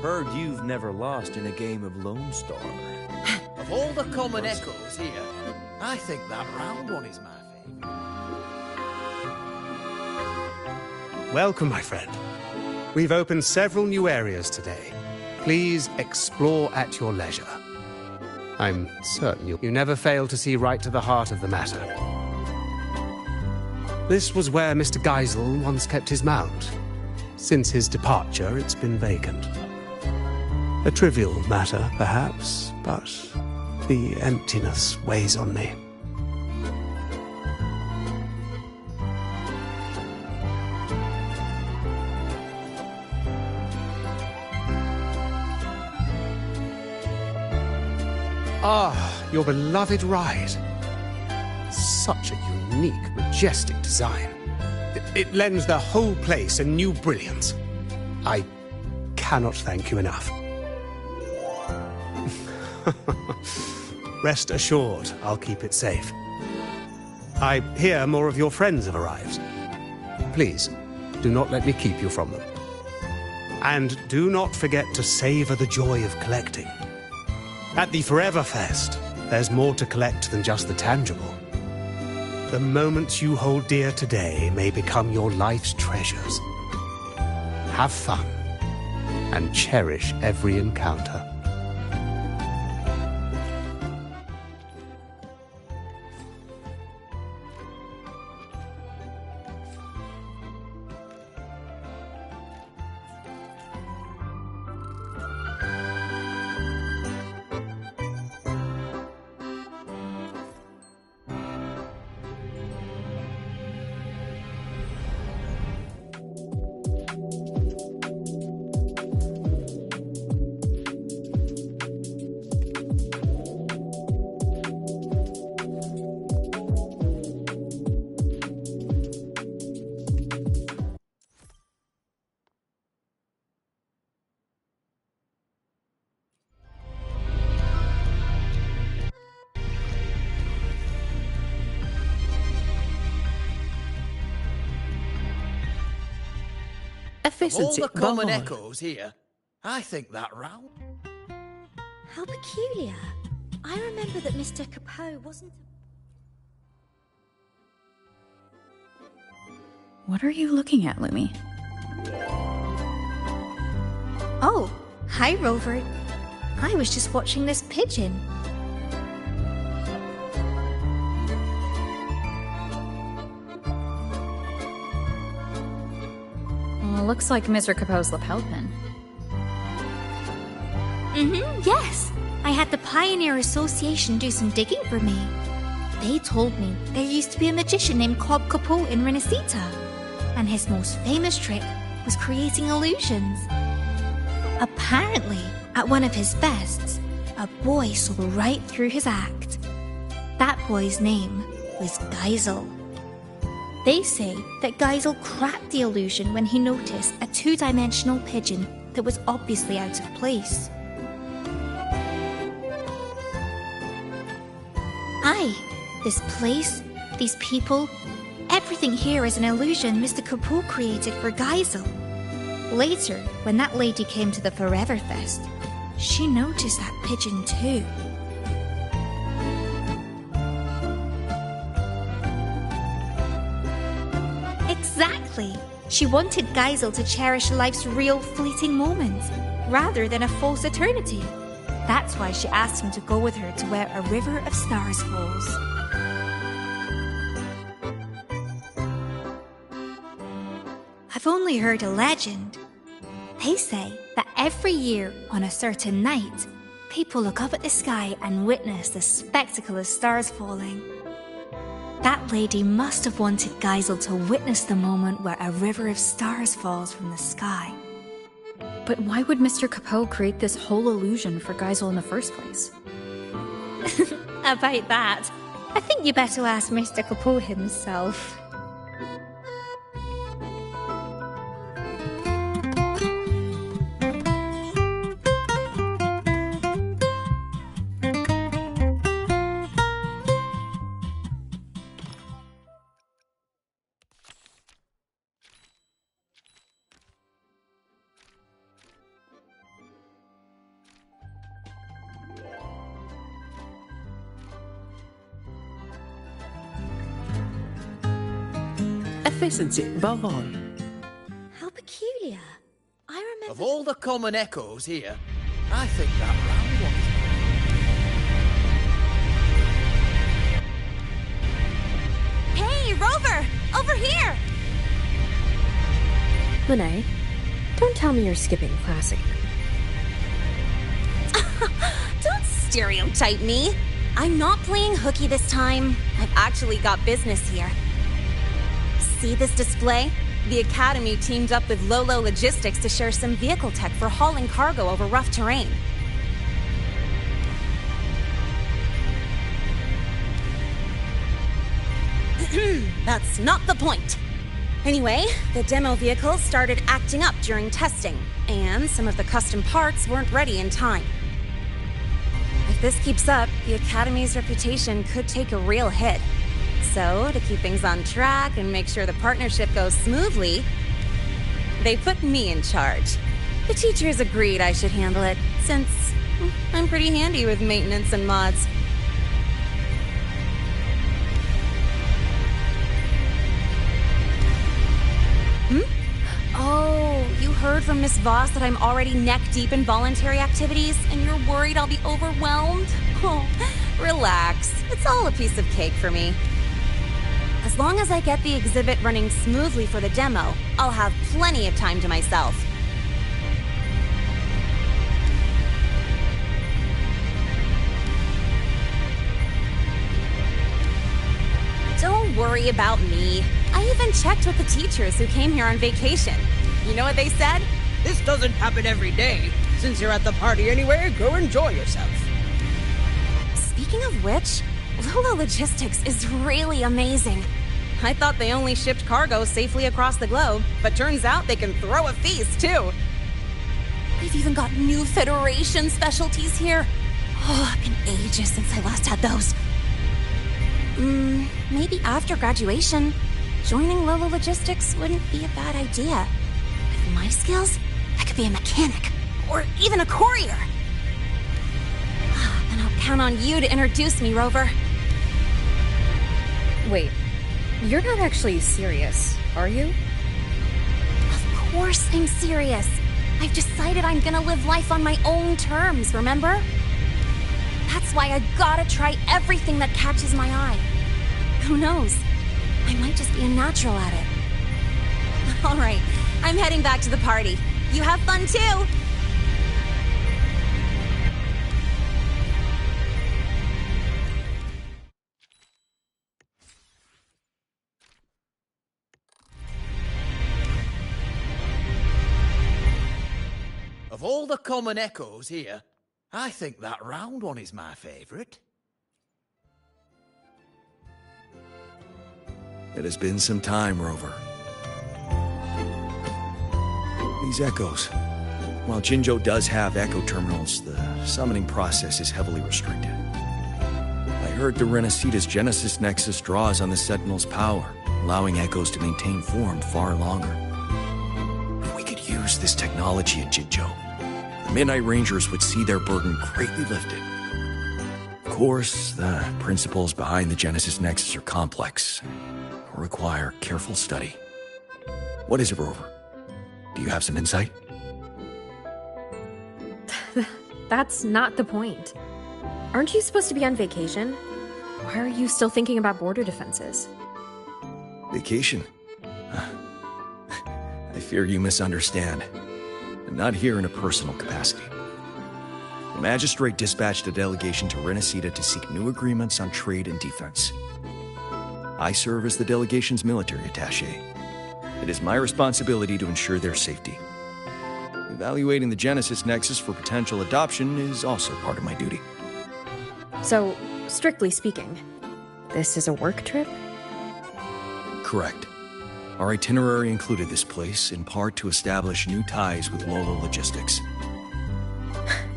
N: Heard you've never lost in a game of Lone Star.
O: Of all the common echoes here, I think that round one is my favorite.
F: Welcome, my friend. We've opened several new areas today. Please explore at your leisure. I'm certain you never fail to see right to the heart of the matter. This was where Mr. Geisel once kept his mount. Since his departure, it's been vacant. A trivial matter, perhaps, but the emptiness weighs on me. Ah, your beloved ride. Such a unique, majestic design. It lends the whole place a new brilliance. I cannot thank you enough. Rest assured, I'll keep it safe. I hear more of your friends have arrived. Please, do not let me keep you from them. And do not forget to savor the joy of collecting. At the Forever Fest, there's more to collect than just the tangible. The moments you hold dear today may become your life's treasures. Have fun, and cherish every encounter.
O: Of all the common echoes here, I think that round...
C: How peculiar. I remember that Mr. Capot wasn't...
D: What are you looking at, Lumi?
C: Oh, hi, Rover. I was just watching this pigeon.
D: Well, it looks like Mr. Capot's lapel pin.
C: Yes. I had the Pioneer Association do some digging for me. They told me there used to be a magician named Cobb Capot in Renacita, and his most famous trick was creating illusions. Apparently, at one of his fests, a boy saw right through his act. That boy's name was Geisel. They say that Geisel cracked the illusion when he noticed a two-dimensional pigeon that was obviously out of place. Aye, this place, these people, everything here is an illusion Mr. Capot created for Geisel. Later, when that lady came to the Forever Fest, she noticed that pigeon too. Exactly! She wanted Geisel to cherish life's real fleeting moments, rather than a false eternity. That's why she asked him to go with her to where a river of stars falls. I've only heard a legend. They say that every year on a certain night, people look up at the sky and witness the spectacle of stars falling. That lady must have wanted Geisel to witness the moment where a river of stars falls from the sky.
D: But why would Mr. Capot create this whole illusion for Geisel in the first place?
C: About that, I think you better ask Mr. Capot himself.
B: Magnificent, above all.
H: How peculiar. I remember.
O: Of all the common echoes here, I think that round one is
C: Hey, Rover! Over here!
P: Lene, don't tell me you're skipping class again.
C: Don't stereotype me. I'm not playing hooky this time. I've actually got business here. See this display? The Academy teamed up with Lolo Logistics to share some vehicle tech for hauling cargo over rough terrain. That's not the point. Anyway, the demo vehicles started acting up during testing, and some of the custom parts weren't ready in time. If this keeps up, the Academy's reputation could take a real hit. So, to keep things on track and make sure the partnership goes smoothly, they put me in charge. The teachers agreed I should handle it, since I'm pretty handy with maintenance and mods. Oh, you heard from Miss Voss that I'm already neck-deep in voluntary activities, and you're worried I'll be overwhelmed? Oh, relax. It's all a piece of cake for me. As long as I get the exhibit running smoothly for the demo, I'll have plenty of time to myself. Don't worry about me. I even checked with the teachers who came here on vacation. You know what they said?
O: This doesn't happen every day. Since you're at the party anyway, go enjoy yourself.
C: Speaking of which, Lolo Logistics is really amazing. I thought they only shipped cargo safely across the globe, but turns out they can throw a feast too. We've even got new Federation specialties here. Oh, it's been ages since I last had those. Maybe after graduation, joining Lolo Logistics wouldn't be a bad idea. With my skills, I could be a mechanic, or even a courier. And I'll count on you to introduce me, Rover.
P: Wait, you're not actually serious, are you?
C: Of course I'm serious. I've decided I'm gonna live life on my own terms, remember? That's why I gotta try everything that catches my eye. Who knows? I might just be a natural at it. All right, I'm heading back to the party. You have fun too!
O: Of all the common echoes here, I think that round one is my favorite.
N: It has been some time, Rover. These echoes. While Jinzhou does have echo terminals, the summoning process is heavily restricted. I heard the Renacita's Genesis Nexus draws on the Sentinel's power, allowing echoes to maintain form far longer. If we could use this technology at Jinzhou, the Midnight Rangers would see their burden greatly lifted. Of course, the principles behind the Genesis Nexus are complex, require careful study. What is it, Rover? Do you have some insight?
P: That's not the point. Aren't you supposed to be on vacation? Why are you still thinking about border defenses?
N: Vacation? I fear you misunderstand. I'm not here in a personal capacity. The Magistrate dispatched a delegation to Renacita to seek new agreements on trade and defense. I serve as the delegation's military attaché. It is my responsibility to ensure their safety. Evaluating the Genesis Nexus for potential adoption is also part of my duty.
P: So, strictly speaking, this is a work trip?
N: Correct. Our itinerary included this place, in part to establish new ties with Lolo Logistics.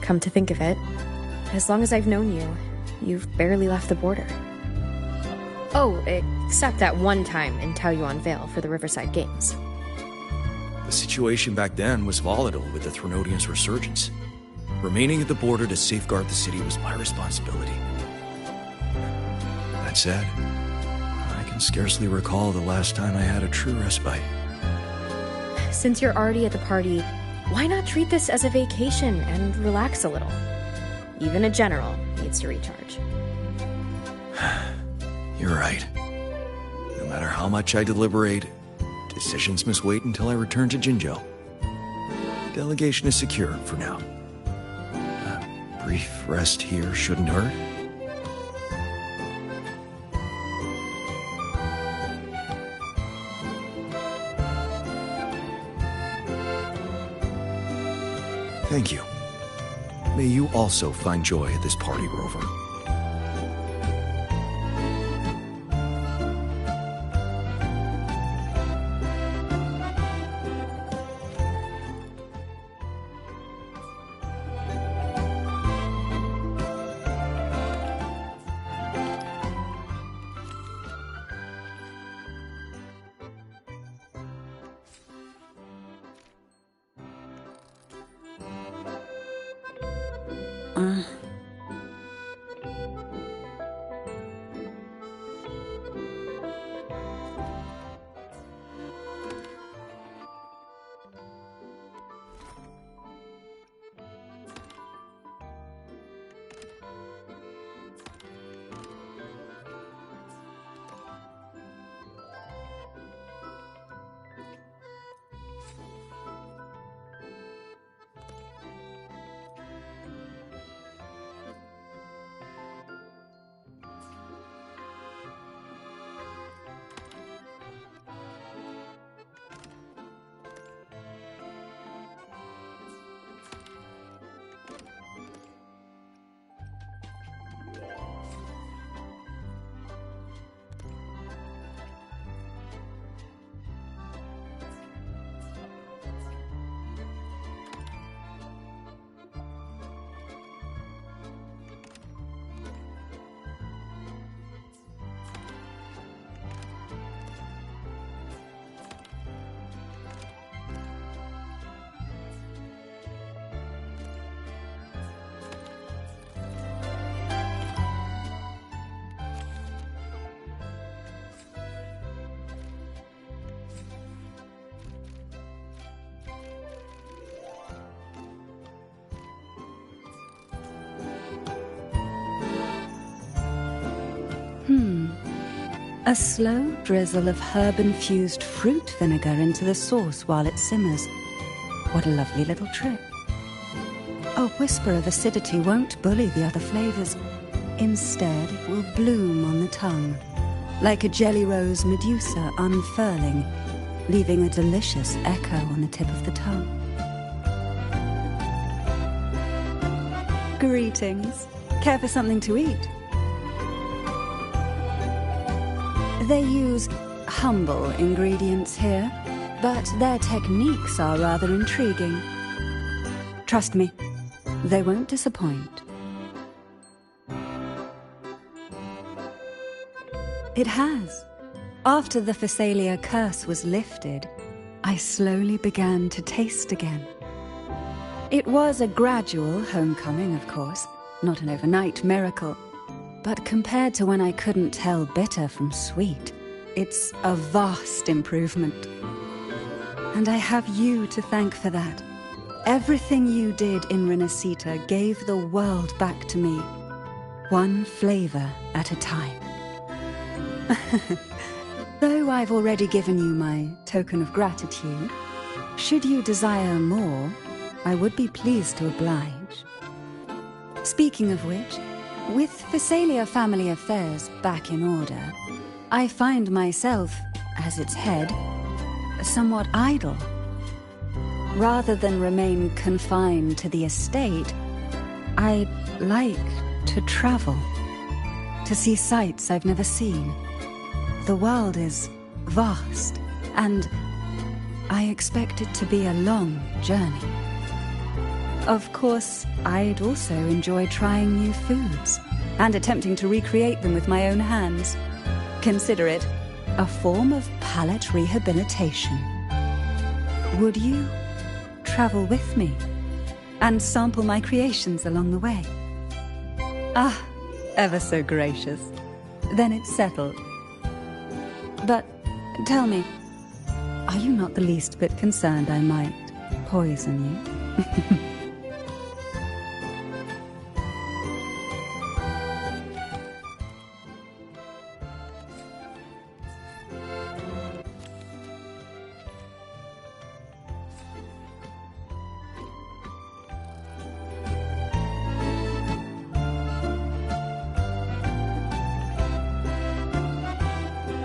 P: Come to think of it, as long as I've known you, you've barely left the border. Oh, except that one time in Taoyuan Vale for the Riverside Games.
N: The situation back then was volatile with the Threnodians' resurgence. Remaining at the border to safeguard the city was my responsibility. That said, I can scarcely recall the last time I had a true respite.
P: Since you're already at the party, why not treat this as a vacation and relax a little? Even a general needs to recharge.
N: You're right. No matter how much I deliberate, decisions must wait until I return to Jinzhou. Delegation is secure for now. A brief rest here shouldn't hurt. Thank you. May you also find joy at this party, Rover.
Q: A slow drizzle of herb-infused fruit vinegar into the sauce while it simmers. What a lovely little trick. A whisper of acidity won't bully the other flavors. Instead, it will bloom on the tongue, like a jelly rose medusa unfurling, leaving a delicious echo on the tip of the tongue. Greetings. Care for something to eat? They use humble ingredients here, but their techniques are rather intriguing. Trust me, they won't disappoint. It has. After the Phasalia curse was lifted, I slowly began to taste again. It was a gradual homecoming, of course, not an overnight miracle. But compared to when I couldn't tell bitter from sweet, it's a vast improvement. And I have you to thank for that. Everything you did in Renacita gave the world back to me, one flavor at a time. Though I've already given you my token of gratitude, should you desire more, I would be pleased to oblige. Speaking of which, with Phasalia family affairs back in order, I find myself, as its head, somewhat idle. Rather than remain confined to the estate, I'd like to travel, to see sights I've never seen. The world is vast, and I expect it to be a long journey. Of course, I'd also enjoy trying new foods and attempting to recreate them with my own hands. Consider it a form of palate rehabilitation. Would you travel with me and sample my creations along the way? Ah, ever so gracious. Then it's settled. But tell me, are you not the least bit concerned I might poison you?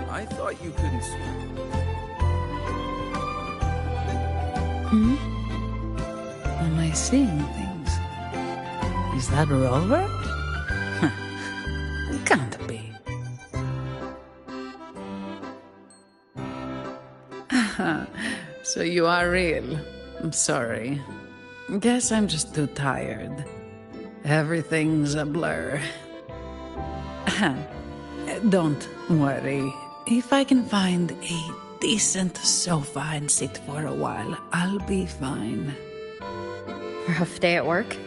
O: I thought you couldn't swim.
B: Am I seeing things? Is that Rover? Can't be. So you are real. I'm sorry. Guess I'm just too tired. Everything's a blur. Don't worry. If I can find a decent sofa and sit for a while, I'll be fine.
D: Rough day at work?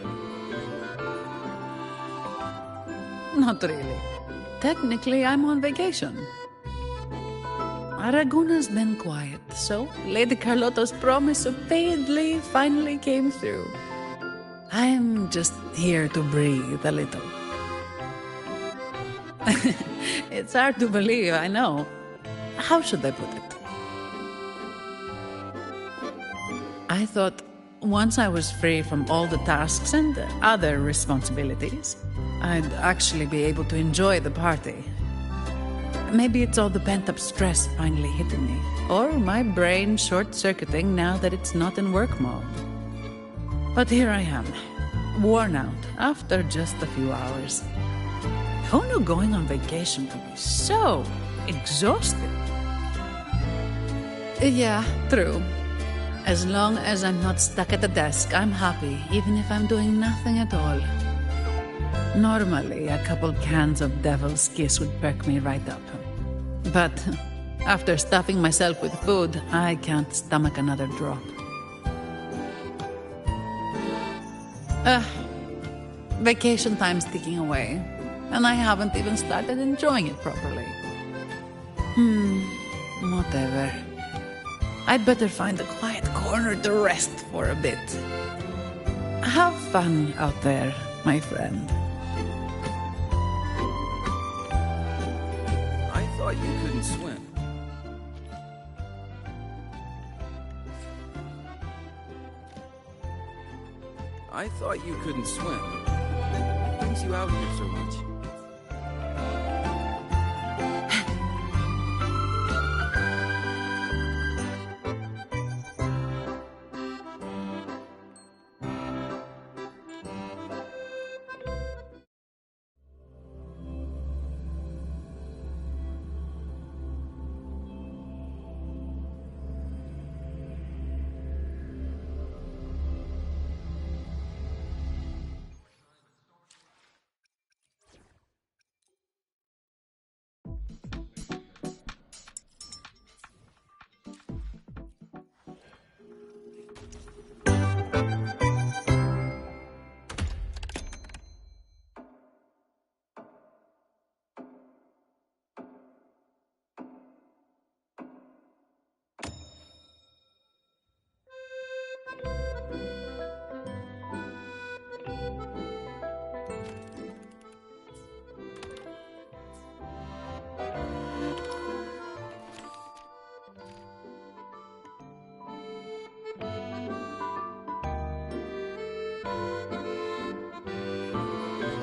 B: Not really. Technically, I'm on vacation. Aragona's been quiet, so Lady Carlotta's promise of paid leave finally came through. I'm just here to breathe a little. It's hard to believe, I know. How should I put it? I thought once I was free from all the tasks and other responsibilities, I'd actually be able to enjoy the party. Maybe it's all the pent-up stress finally hitting me, or my brain short-circuiting now that it's not in work mode. But here I am, worn out after just a few hours. Who knew going on vacation could be so exhausting? Yeah, true. As long as I'm not stuck at the desk, I'm happy, even if I'm doing nothing at all. Normally, a couple cans of Devil's Kiss would perk me right up. But after stuffing myself with food, I can't stomach another drop. Vacation time's ticking away, and I haven't even started enjoying it properly. Whatever. I'd better find a quiet corner to rest for a bit. Have fun out there, my friend.
O: I thought you couldn't swim. I thought you couldn't swim. What brings you out here so much?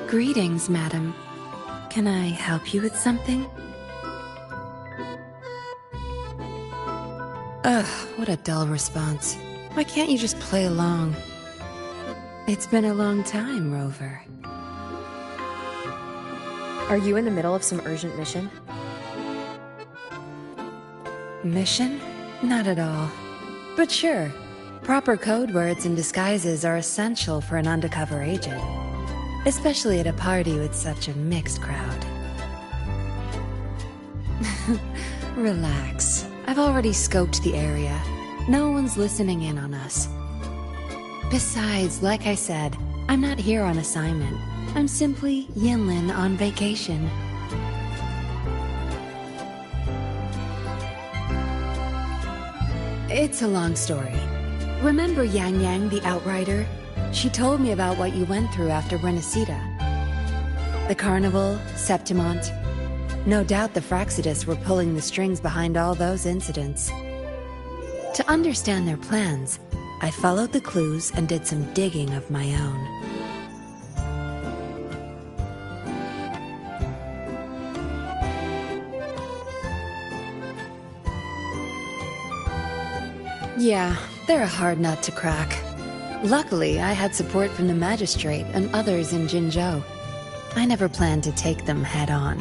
R: Greetings, madam. Can I help you with something? Ugh, what a dull response. Why can't you just play along? It's been a long time, Rover.
P: Are you in the middle of some urgent mission?
R: Mission? Not at all. But sure, proper code words and disguises are essential for an undercover agent. Especially at a party with such a mixed crowd. Relax. I've already scoped the area. No one's listening in on us. Besides, like I said, I'm not here on assignment. I'm simply Yinlin on vacation. It's a long story. Remember Yang Yang, the Outrider? She told me about what you went through after Renacida. The Carnival, Septimont. No doubt the Fraxidus were pulling the strings behind all those incidents. To understand their plans, I followed the clues and did some digging of my own. Yeah, they're a hard nut to crack. Luckily, I had support from the Magistrate and others in Jinzhou. I never planned to take them head-on.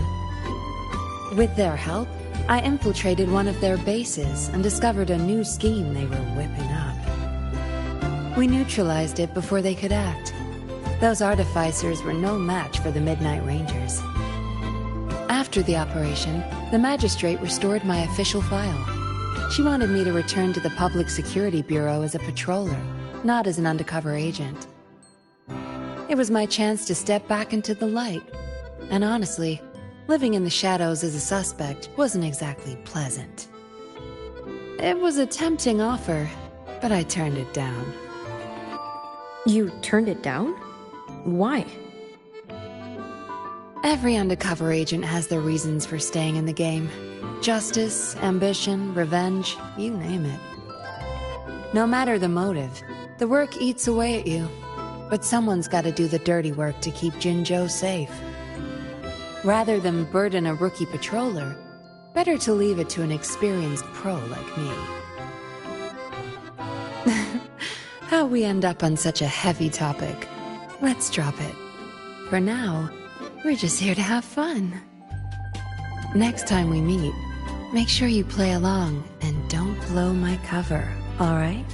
R: With their help, I infiltrated one of their bases and discovered a new scheme they were whipping up. We neutralized it before they could act. Those artificers were no match for the Midnight Rangers. After the operation, the Magistrate restored my official file. She wanted me to return to the Public Security Bureau as a patroller, not as an undercover agent. It was my chance to step back into the light. And honestly, living in the shadows as a suspect wasn't exactly pleasant. It was a tempting offer, but I turned it down.
P: You turned it down? Why?
R: Every undercover agent has their reasons for staying in the game. Justice, ambition, revenge, you name it. No matter the motive, the work eats away at you. But someone's got to do the dirty work to keep Jinzhou safe. Rather than burden a rookie patroller, better to leave it to an experienced pro like me. How we end up on such a heavy topic. Let's drop it. For now, we're just here to have fun. Next time we meet, make sure you play along and don't blow my cover, all right?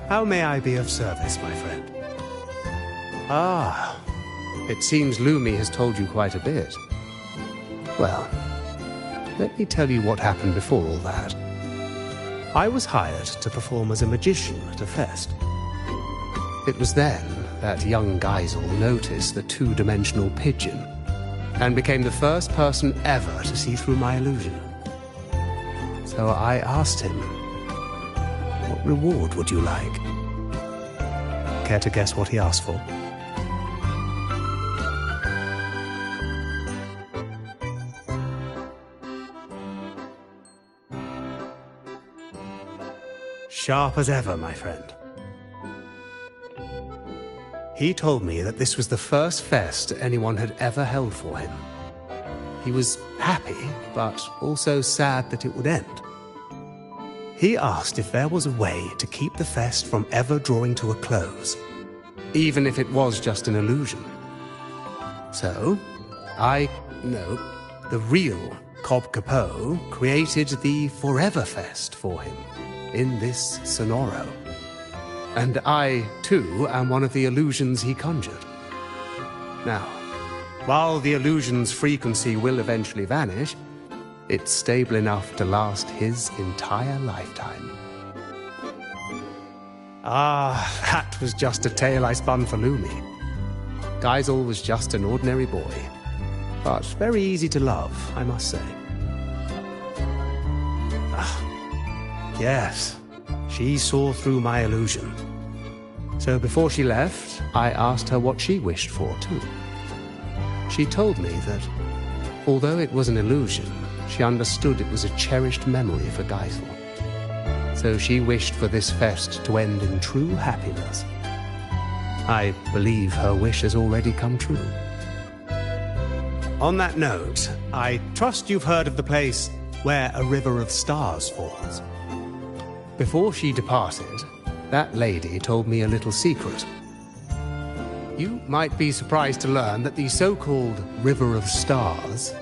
F: How may I be of service, my friend? Ah, it seems Lumi has told you quite a bit. Well, let me tell you what happened before all that. I was hired to perform as a magician at a fest. It was then that young Geisel noticed the two-dimensional pigeon and became the first person ever to see through my illusion. So I asked him, what reward would you like? Care to guess what he asked for? Sharp as ever, my friend. He told me that this was the first fest anyone had ever held for him. He was happy, but also sad that it would end. He asked if there was a way to keep the fest from ever drawing to a close, even if it was just an illusion. So, the real Cobb Capot created the Forever Fest for him in this Sonoro. And I, too, am one of the illusions he conjured. Now, while the illusion's frequency will eventually vanish, it's stable enough to last his entire lifetime. Ah, that was just a tale I spun for Lumi. Geisel was just an ordinary boy, but very easy to love, I must say. Yes, she saw through my illusion. So before she left, I asked her what she wished for, too. She told me that, although it was an illusion, she understood it was a cherished memory for Geisel. So she wished for this fest to end in true happiness. I believe her wish has already come true. On that note, I trust you've heard of the place where a river of stars falls. Before she departed, that lady told me a little secret. You might be surprised to learn that the so-called River of Stars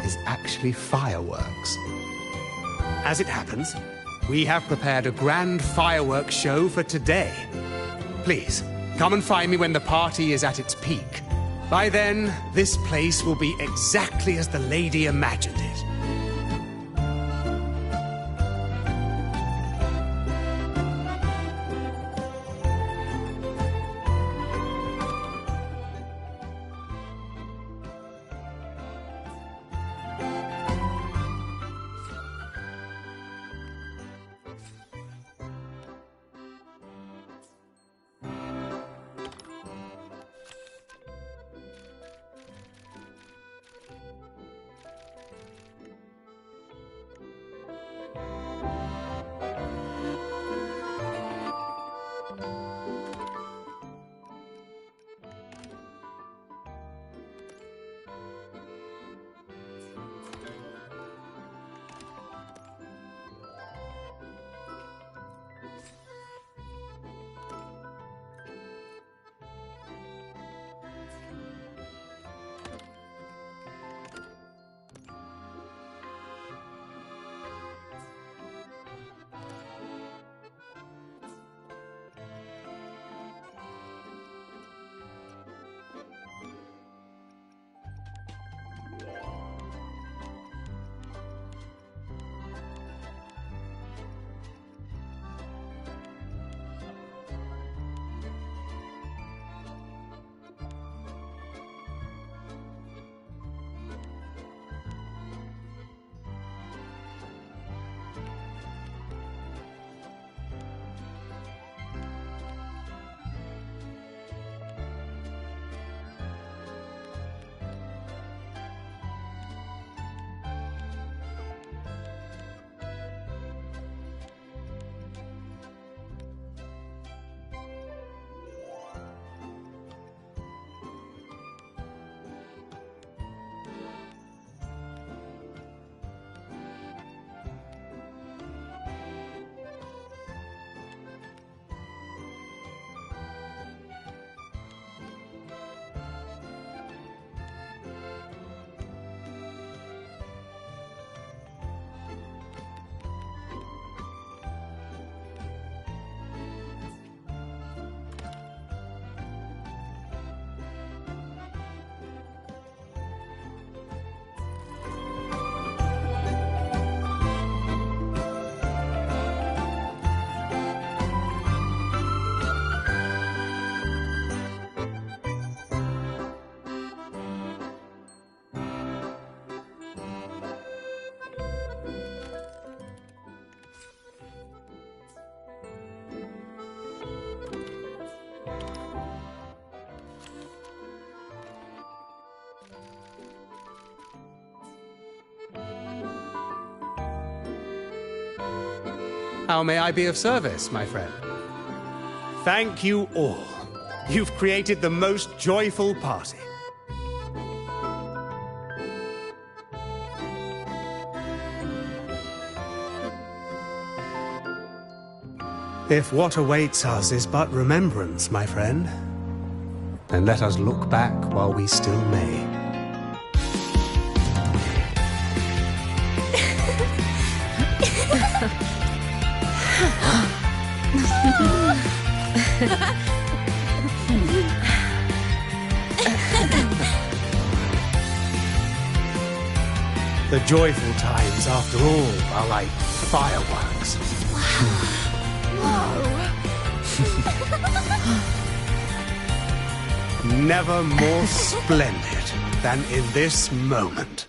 F: is actually fireworks. As it happens, we have prepared a grand fireworks show for today. Please, come and find me when the party is at its peak. By then, this place will be exactly as the lady imagined it. How may I be of service, my friend? Thank you all. You've created the most joyful party. If what awaits us is but remembrance, my friend, then let us look back while we still may. The joyful times, after all, are like fireworks. Never more splendid than in this moment.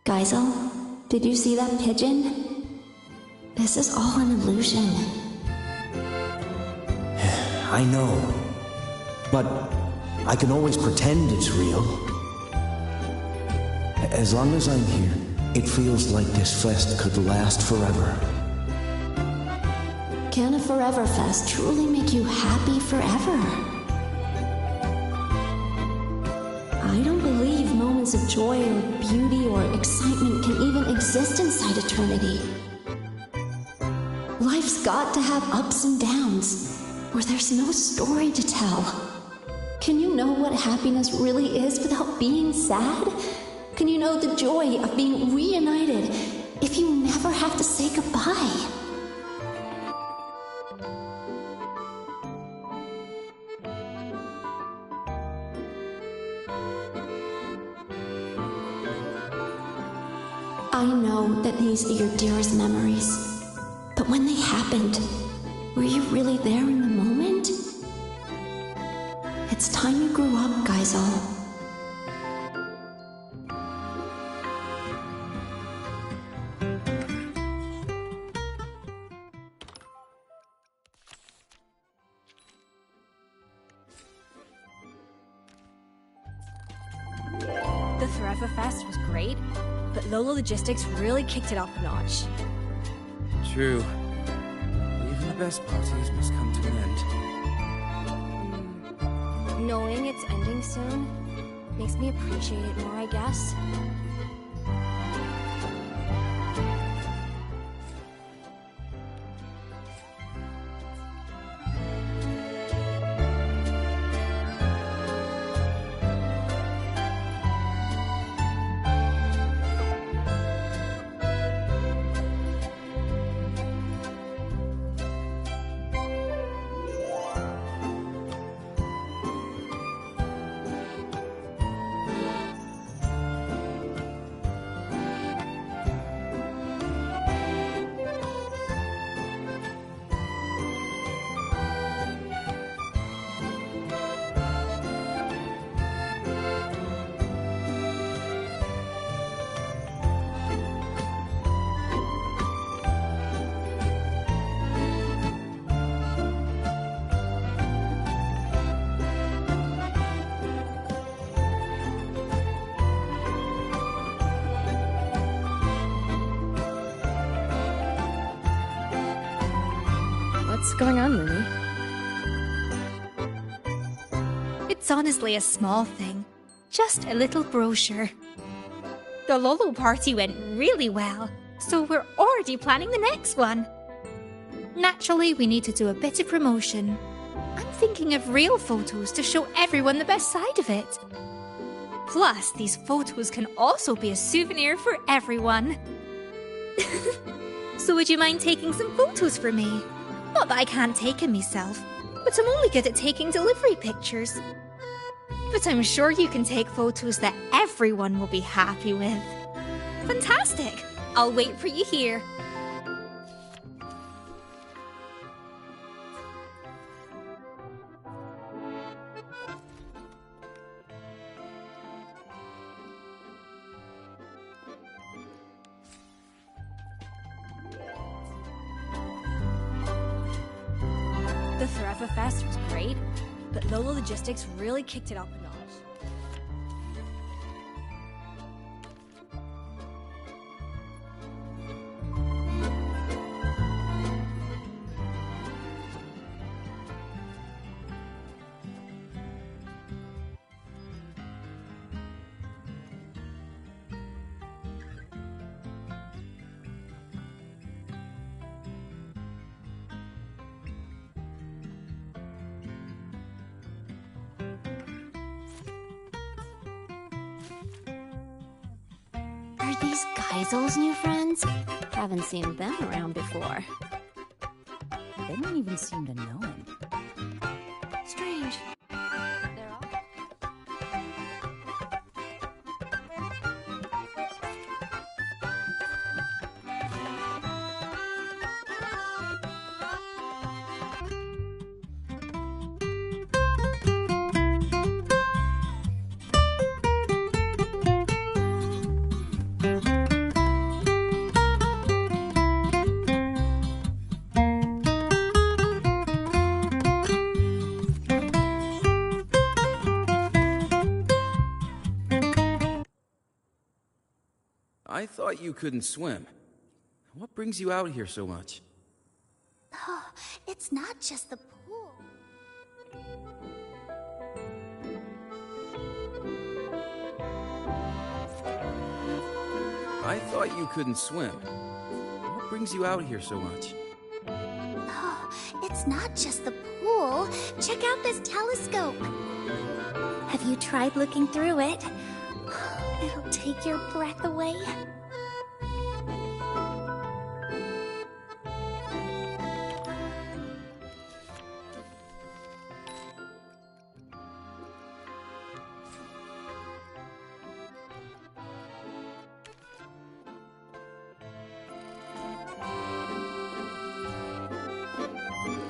L: Geisel, did you see that pigeon? This is all an illusion.
S: I know. But I can always pretend it's real. As long as I'm here, it feels like this fest could last forever.
E: Can a Forever Fest truly make you happy forever? I don't believe moments of joy or beauty or excitement can even exist inside eternity. Life's got to have ups and downs, or there's no story to tell. Can you know what happiness really is without being sad? Can you know the joy of being reunited if you never have to say goodbye? I know that these are your dearest memories, but when they happened, were you really there in the moment? It's time you grew up, Geisel.
C: The Forever Fest was great, but Lolo Logistics really kicked it up a notch.
T: True. Even the best parties must come to an end.
E: Knowing it's ending soon makes me appreciate it more, I guess.
D: What's going on, Lily?
C: It's honestly a small thing. Just a little brochure. The Lolo party went really well, so we're already planning the next one. Naturally, we need to do a bit of promotion. I'm thinking of real photos to show everyone the best side of it. Plus, these photos can also be a souvenir for everyone. So would you mind taking some photos for me? Not that I can't take them myself, but I'm only good at taking delivery pictures. But I'm sure you can take photos that everyone will be happy with. Fantastic! I'll wait for you here. The Forever Fest was great, but Lolo Logistics really kicked it up a notch.
E: Are these Geisel's new friends? Haven't seen them around before.
U: They don't even seem to know him.
E: Strange.
T: I thought you couldn't swim. What brings you out here so much?
L: Oh, it's not just the pool.
T: I thought you couldn't swim. What brings you out here so much?
L: Oh, it's not just the pool. Check out this telescope. Have you tried looking through it? It'll take your breath away.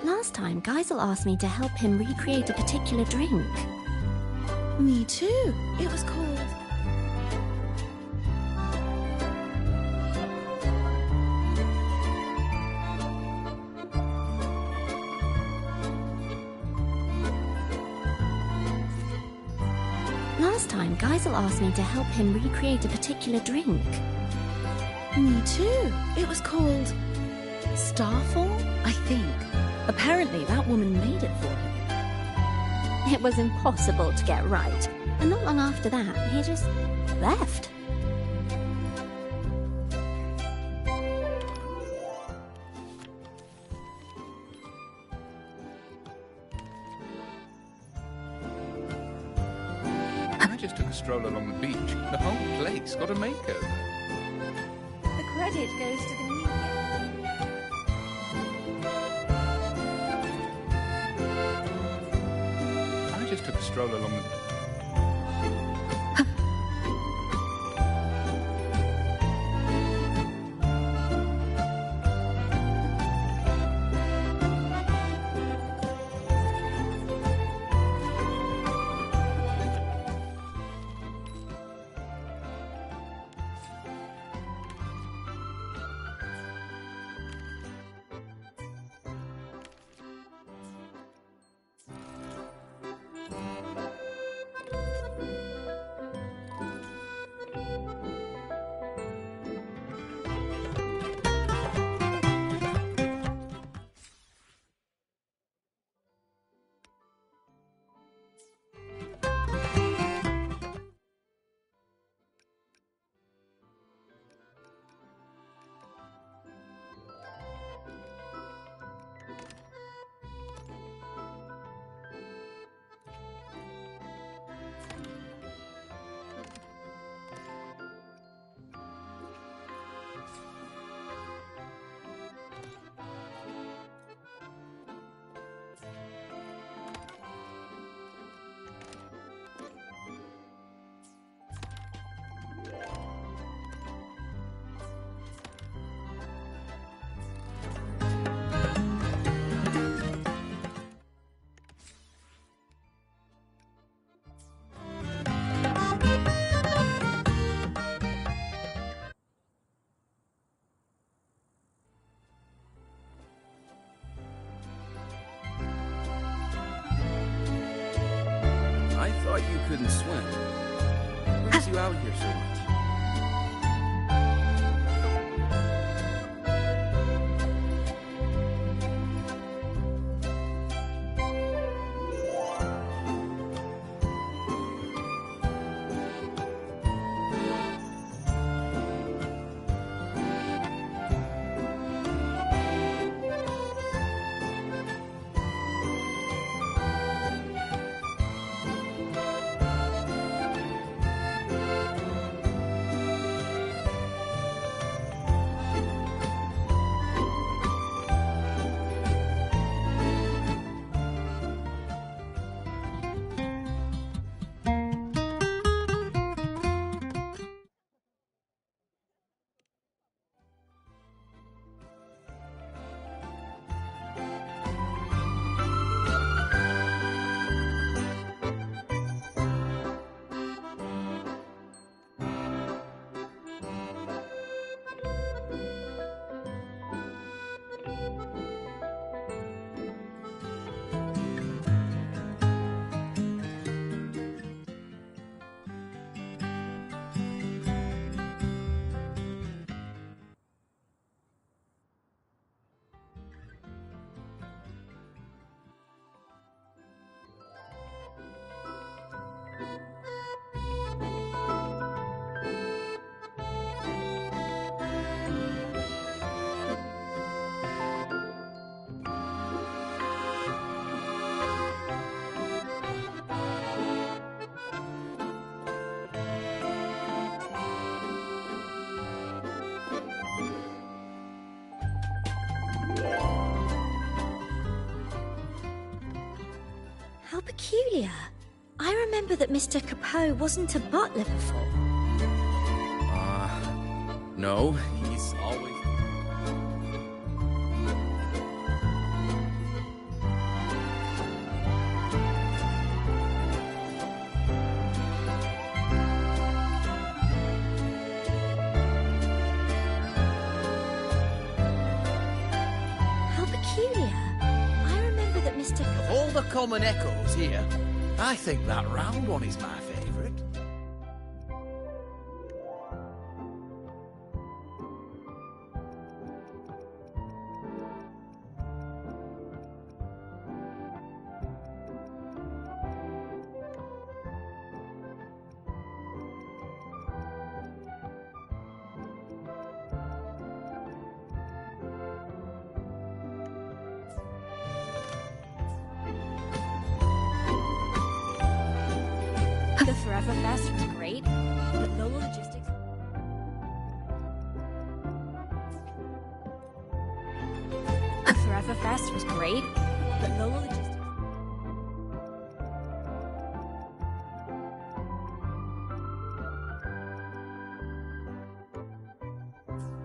L: Last time, Geisel asked me to help him recreate a particular drink.
M: Me too. It was called...
L: Last time, Geisel asked me to help him recreate a particular drink.
M: Me too. It was called... Starfall, I think. Apparently, that woman made it for him.
L: It was impossible to get right, and not long after that, he just left.
G: I just took a stroll along the beach. The whole place got a makeover.
C: The credit goes to the new...
G: I just took a stroll along the... I thought you couldn't swim. What brings you out here so much?
C: peculiar. I remember that Mr. Capot wasn't a butler before.
T: No, he's always...
C: How peculiar. I remember that Mr.
O: Of all the common echoes here, I think that round one is my favourite.
C: The Forever Fest was great, but Lola Logistics... The Forever Fest was great, but Lola Logistics...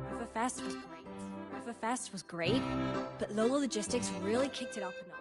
C: Forever Fest was great. Forever Fest was great, but Lola Logistics really kicked it up a notch.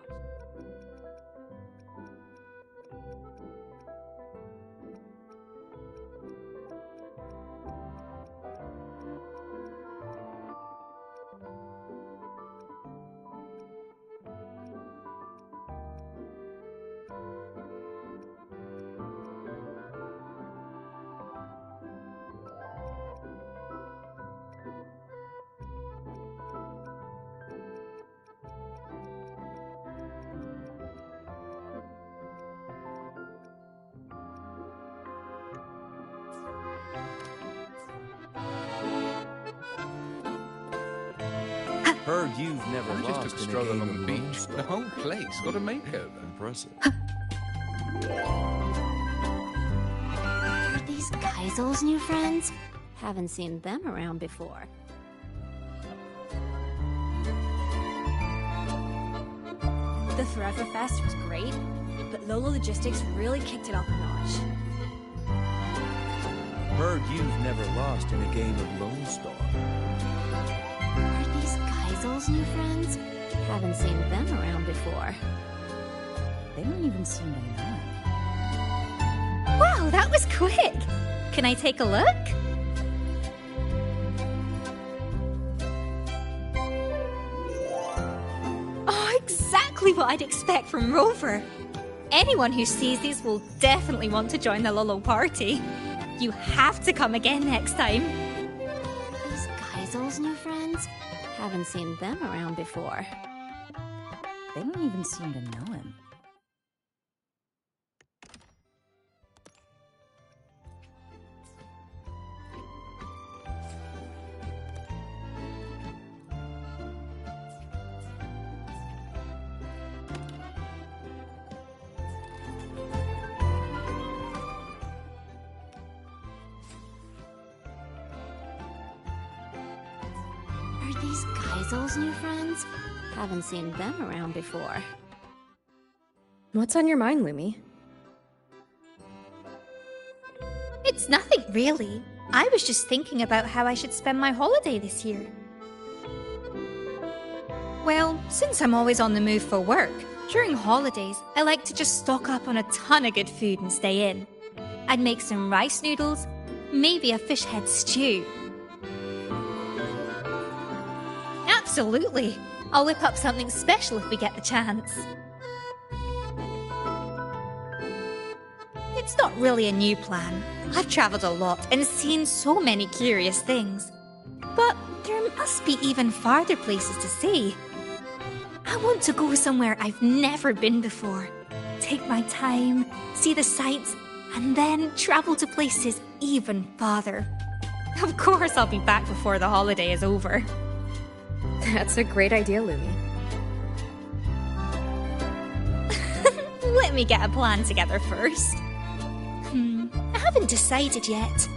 T: Heard you've never
G: I just took a stroll along the beach. The whole place got a makeover.
N: Impressive.
E: Are these Kaisel's new friends? Haven't seen them around before.
C: The Forever Fest was great, but Lola Logistics really kicked it up a notch.
N: Heard you've never lost in a game of Lone Star.
E: Are these Kaisel's new friends? Haven't seen them around before.
U: They don't even seem to know.
C: Wow, that was quick! Can I take a look? Oh, exactly what I'd expect from Rover. Anyone who sees these will definitely want to join the Lolo party. You have to come again next time.
E: These Kaisel's new friends? Haven't seen them around before.
U: They don't even seem to know him.
E: Are these Kaisel's new friends? Haven't seen them around before.
P: What's on your mind, Lumi?
C: It's nothing really. I was just thinking about how I should spend my holiday this year. Well, since I'm always on the move for work, during holidays, I like to just stock up on a ton of good food and stay in. I'd make some rice noodles, maybe a fish head stew. Absolutely. I'll whip up something special if we get the chance. It's not really a new plan. I've traveled a lot and seen so many curious things. But there must be even farther places to see. I want to go somewhere I've never been before. Take my time, see the sights, and then travel to places even farther. Of course I'll be back before the holiday is over.
P: That's a great idea, Lumi.
C: Let me get a plan together first. I haven't decided yet.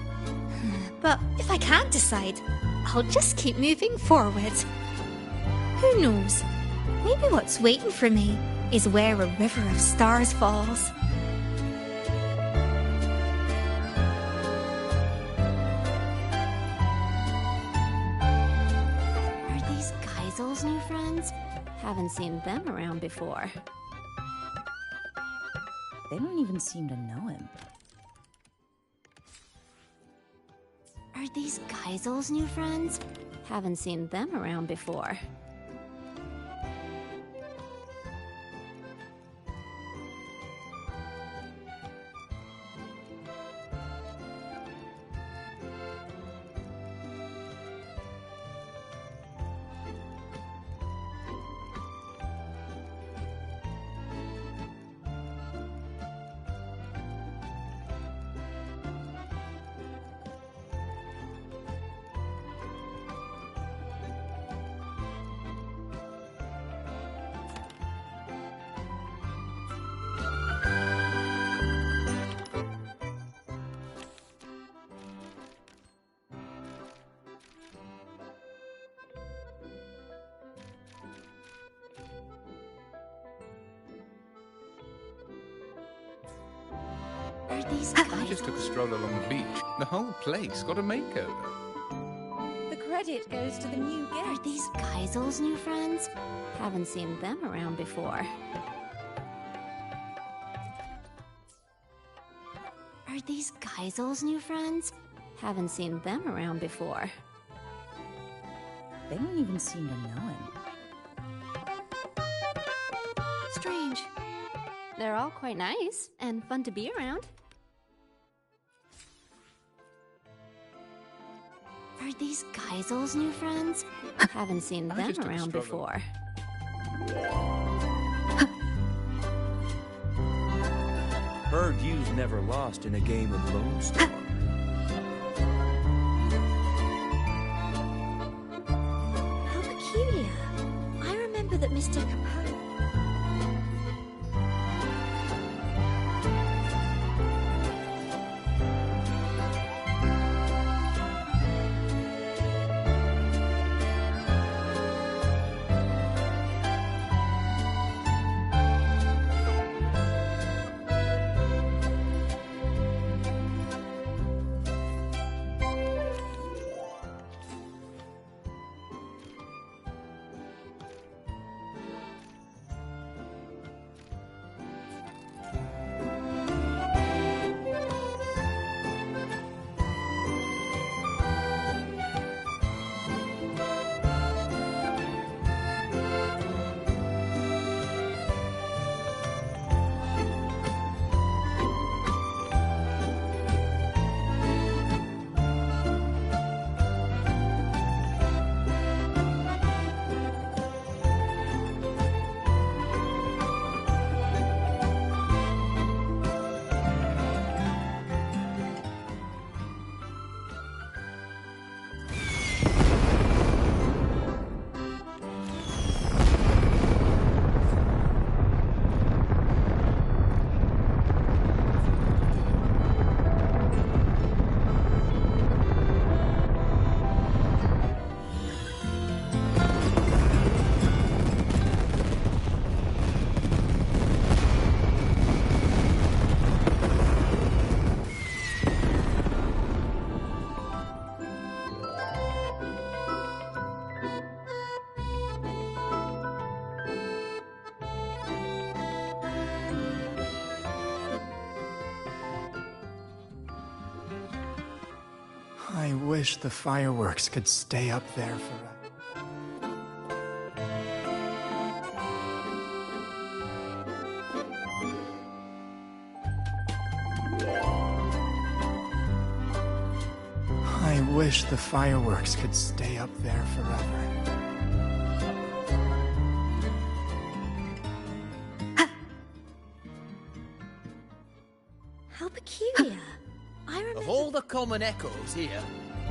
C: But if I can't decide, I'll just keep moving forward. Who knows? Maybe what's waiting for me is where a river of stars falls.
E: Are these Kaisel's new friends? Haven't seen them around before.
U: They don't even seem to know him.
E: Are these Kaisel's new friends? Haven't seen them around before. Are these
G: I just took a stroll along the beach. The whole place got a makeover.
M: The credit goes to the new guest.
E: Are these Kaisel's new friends? Haven't seen them around before. Are these Kaisel's new friends? Haven't seen them around before.
U: They don't even seem to know him.
E: Strange. They're all quite nice and fun to be around. Are these Kaisel's new friends? Haven't seen them around before.
N: Heard you's never lost in a game of Lone Star.
L: How peculiar. I remember that Mr. Capone...
I: I wish the fireworks could stay up there forever. I wish the fireworks could stay up there forever.
L: How peculiar. I remember...
O: Of all the common echoes here,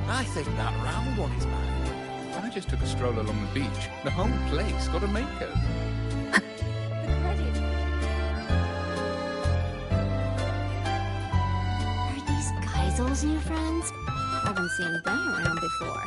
O: I think that round one is mine.
G: I just took a stroll along the beach. The whole place got a makeover.
E: Are these Kaisel's new friends? Haven't seen them around before.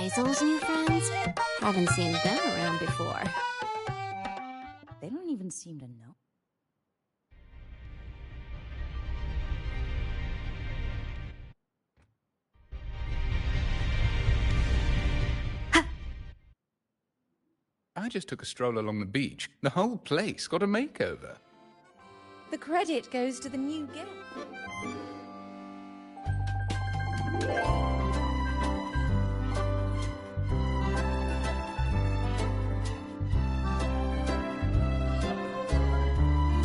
K: Geisel's new friends? Haven't seen them around before.
U: They don't even seem to know.
G: I just took a stroll along the beach. The whole place got a makeover.
M: The credit goes to the new guest.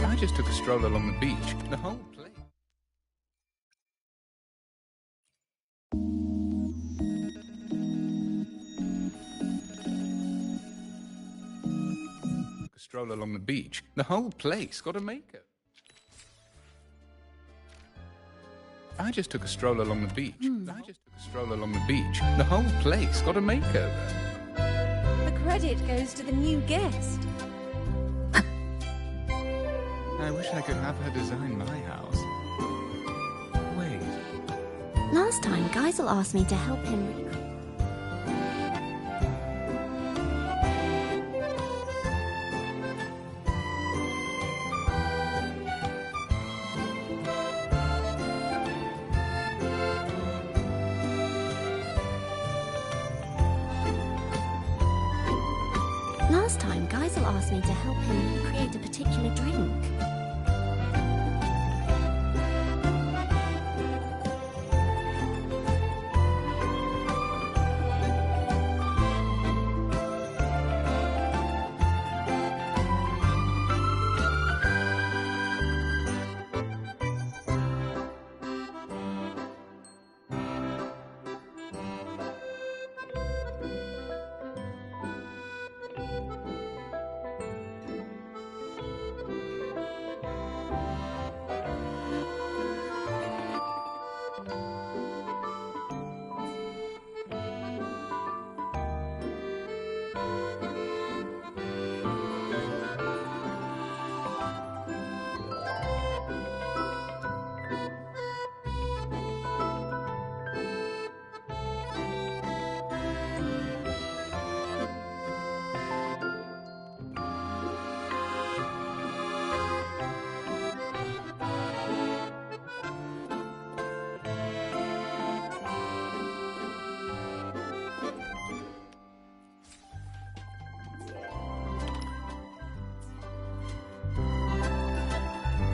G: I just took a stroll along the beach. The whole place. A stroll along the beach. The whole place got a makeover. I just took a stroll along the beach. I just took a stroll along the beach. The whole place got a makeover.
M: The credit goes to the new guest.
G: I wish I could have her design my house. Wait.
K: Last time, Geisel asked me to help him recreate. Last time, Geisel asked me to help him recreate a particular drink.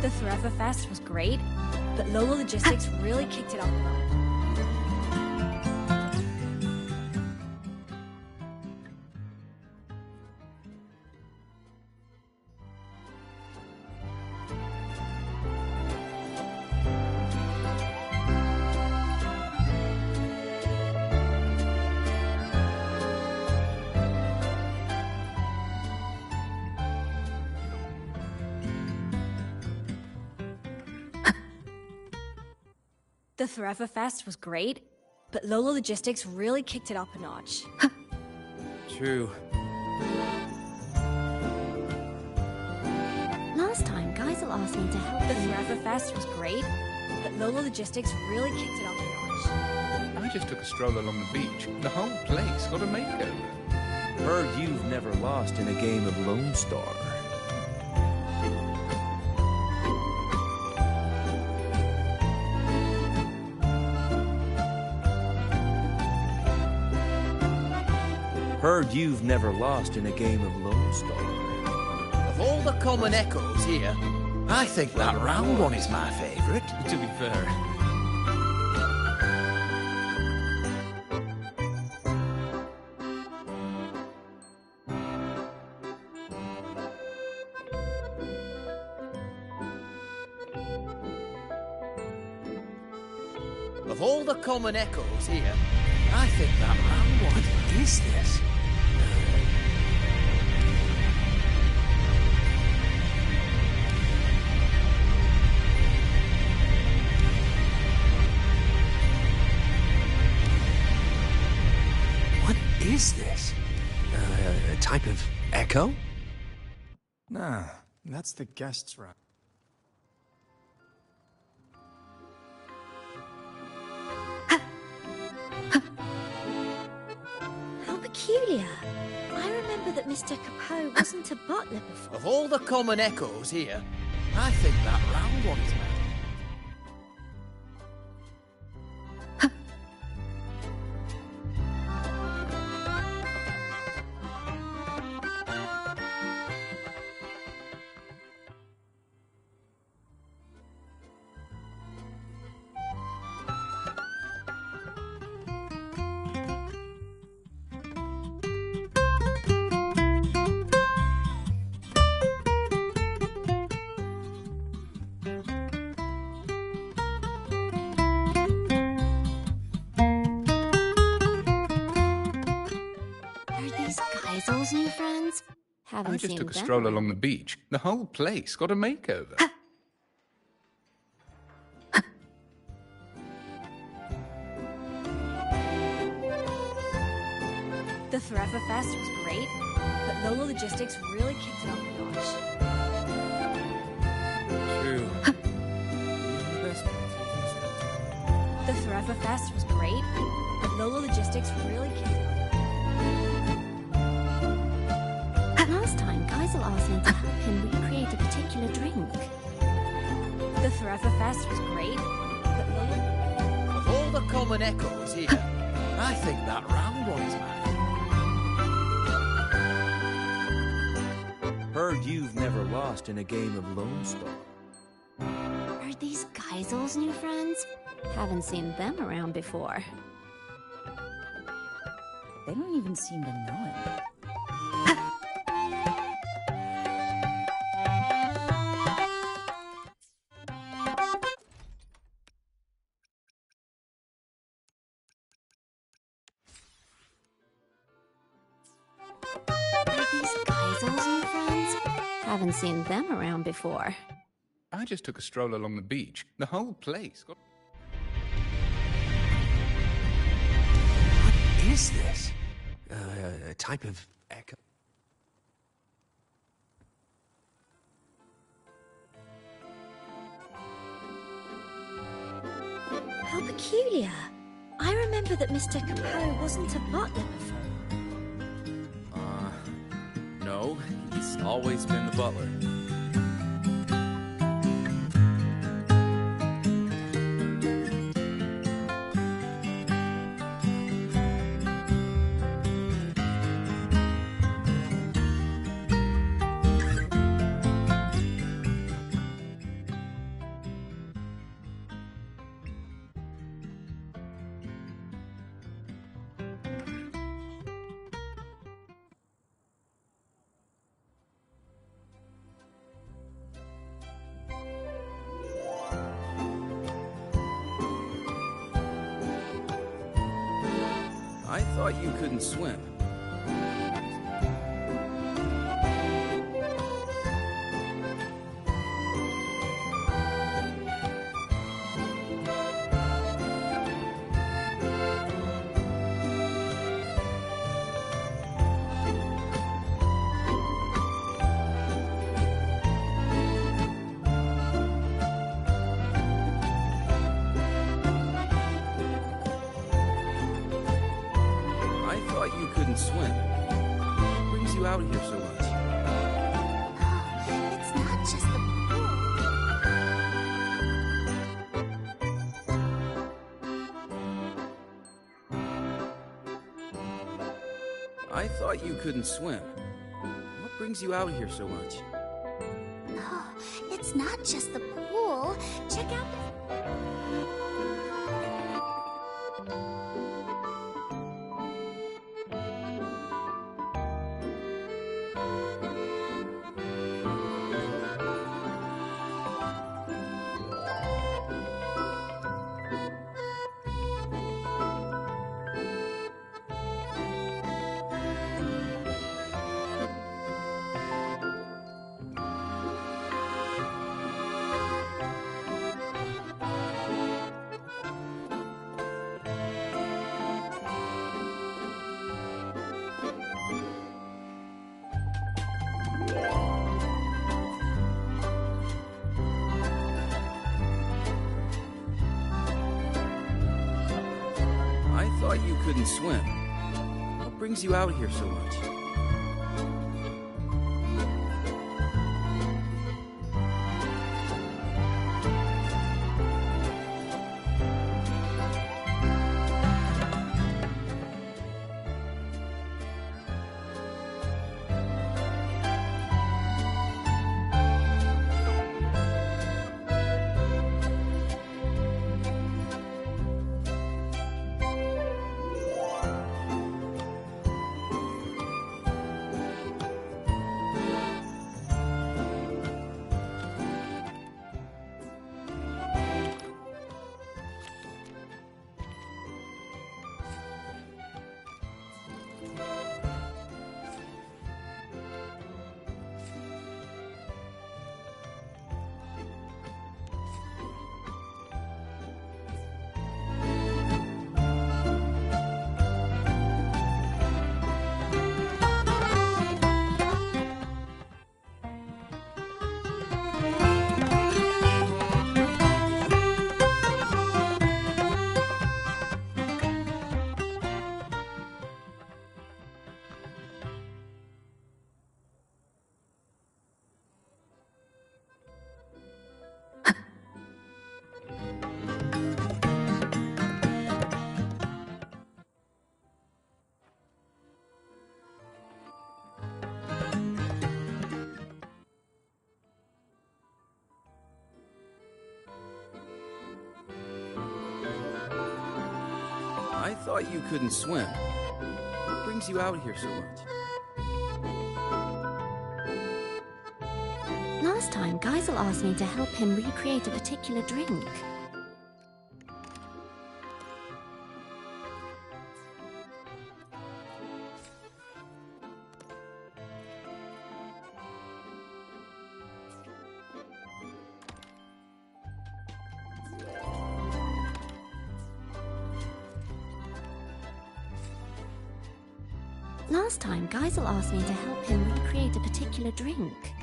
C: The Forever Fest was great, but Lola Logistics really kicked it up a notch. The Forever Fest was great, but Lola Logistics really kicked it up a notch.
N: True.
K: Last time, Geisel asked me to help
C: The
K: him.
C: Forever Fest was great, but Lola Logistics really kicked it up a notch.
G: I just took a stroll along the beach. The whole place got a makeover.
N: Heard you've never lost in a game of Lone Star. Heard you've never lost in a game of Lone Star.
O: Of all the common echoes here, I think that round one is my favourite.
N: To be fair.
O: Of all the common echoes here, I think that round one. What is this? What is this? A type of echo?
I: Nah, that's the guest's round.
C: peculiar. I remember that Mr. Capot wasn't a butler before.
O: Of all the common echoes here, I think that round one is better.
L: Those new friends? Haven't
G: I just
L: seen
G: took a
L: them.
G: stroll along the beach. The whole place got a makeover.
C: The Forever Fest was great, but Lola Logistics really kicked it up a notch.
T: True.
C: The Forever Fest was great, but Lola Logistics really kicked it up.
L: Last time, Kaisel asked me to help him recreate a particular drink.
C: The Forever Fest was great, but Lola...
O: Of all the common echoes here, I think that round one is better.
S: Heard you've never lost in a game of Lone Star.
L: Are these Kaisel's new friends? Haven't seen them around before.
U: They don't even seem to know it.
L: Haven't seen them around before.
G: I just took a stroll along the beach. The whole place got...
F: What is this? A type of echo?
C: How peculiar. I remember that Mr. Capot wasn't a butler before.
T: No, he's always been the butler. I thought you couldn't swim. Swim. What brings you out here so much?
L: It's not just the
T: I thought you couldn't swim. What brings you out here so much?
L: Oh, it's not just the pool. Check out the...
T: I thought you couldn't swim. What brings you out here so much? I thought you couldn't swim. What brings you out here so much?
K: Last time, Geisel asked me to help him recreate a particular drink. Last time, Geisel asked me to help him recreate a particular drink.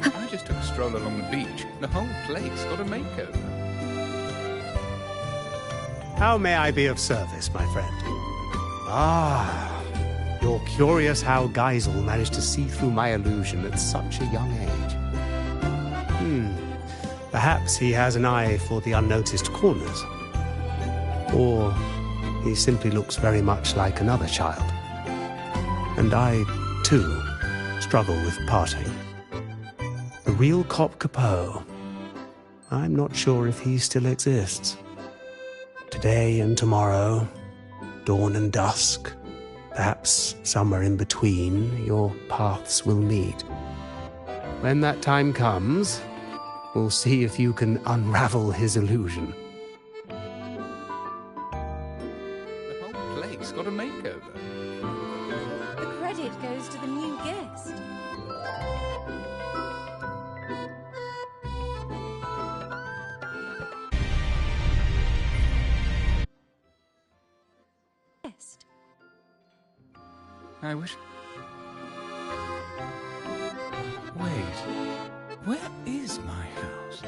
G: I just took a stroll along the beach. The whole place got a makeover.
F: How may I be of service, my friend? Ah, you're curious how Geisel managed to see through my illusion at such a young age. Perhaps he has an eye for the unnoticed corners. Or he simply looks very much like another child. And I, too, struggle with parting. The real Cop Capot. I'm not sure if he still exists. Today and tomorrow, dawn and dusk, perhaps somewhere in between, your paths will meet. When that time comes, we'll see if you can unravel his illusion.
G: The whole place got a makeover.
M: The credit goes to the new guest.
G: I wish... Wait, where is my house?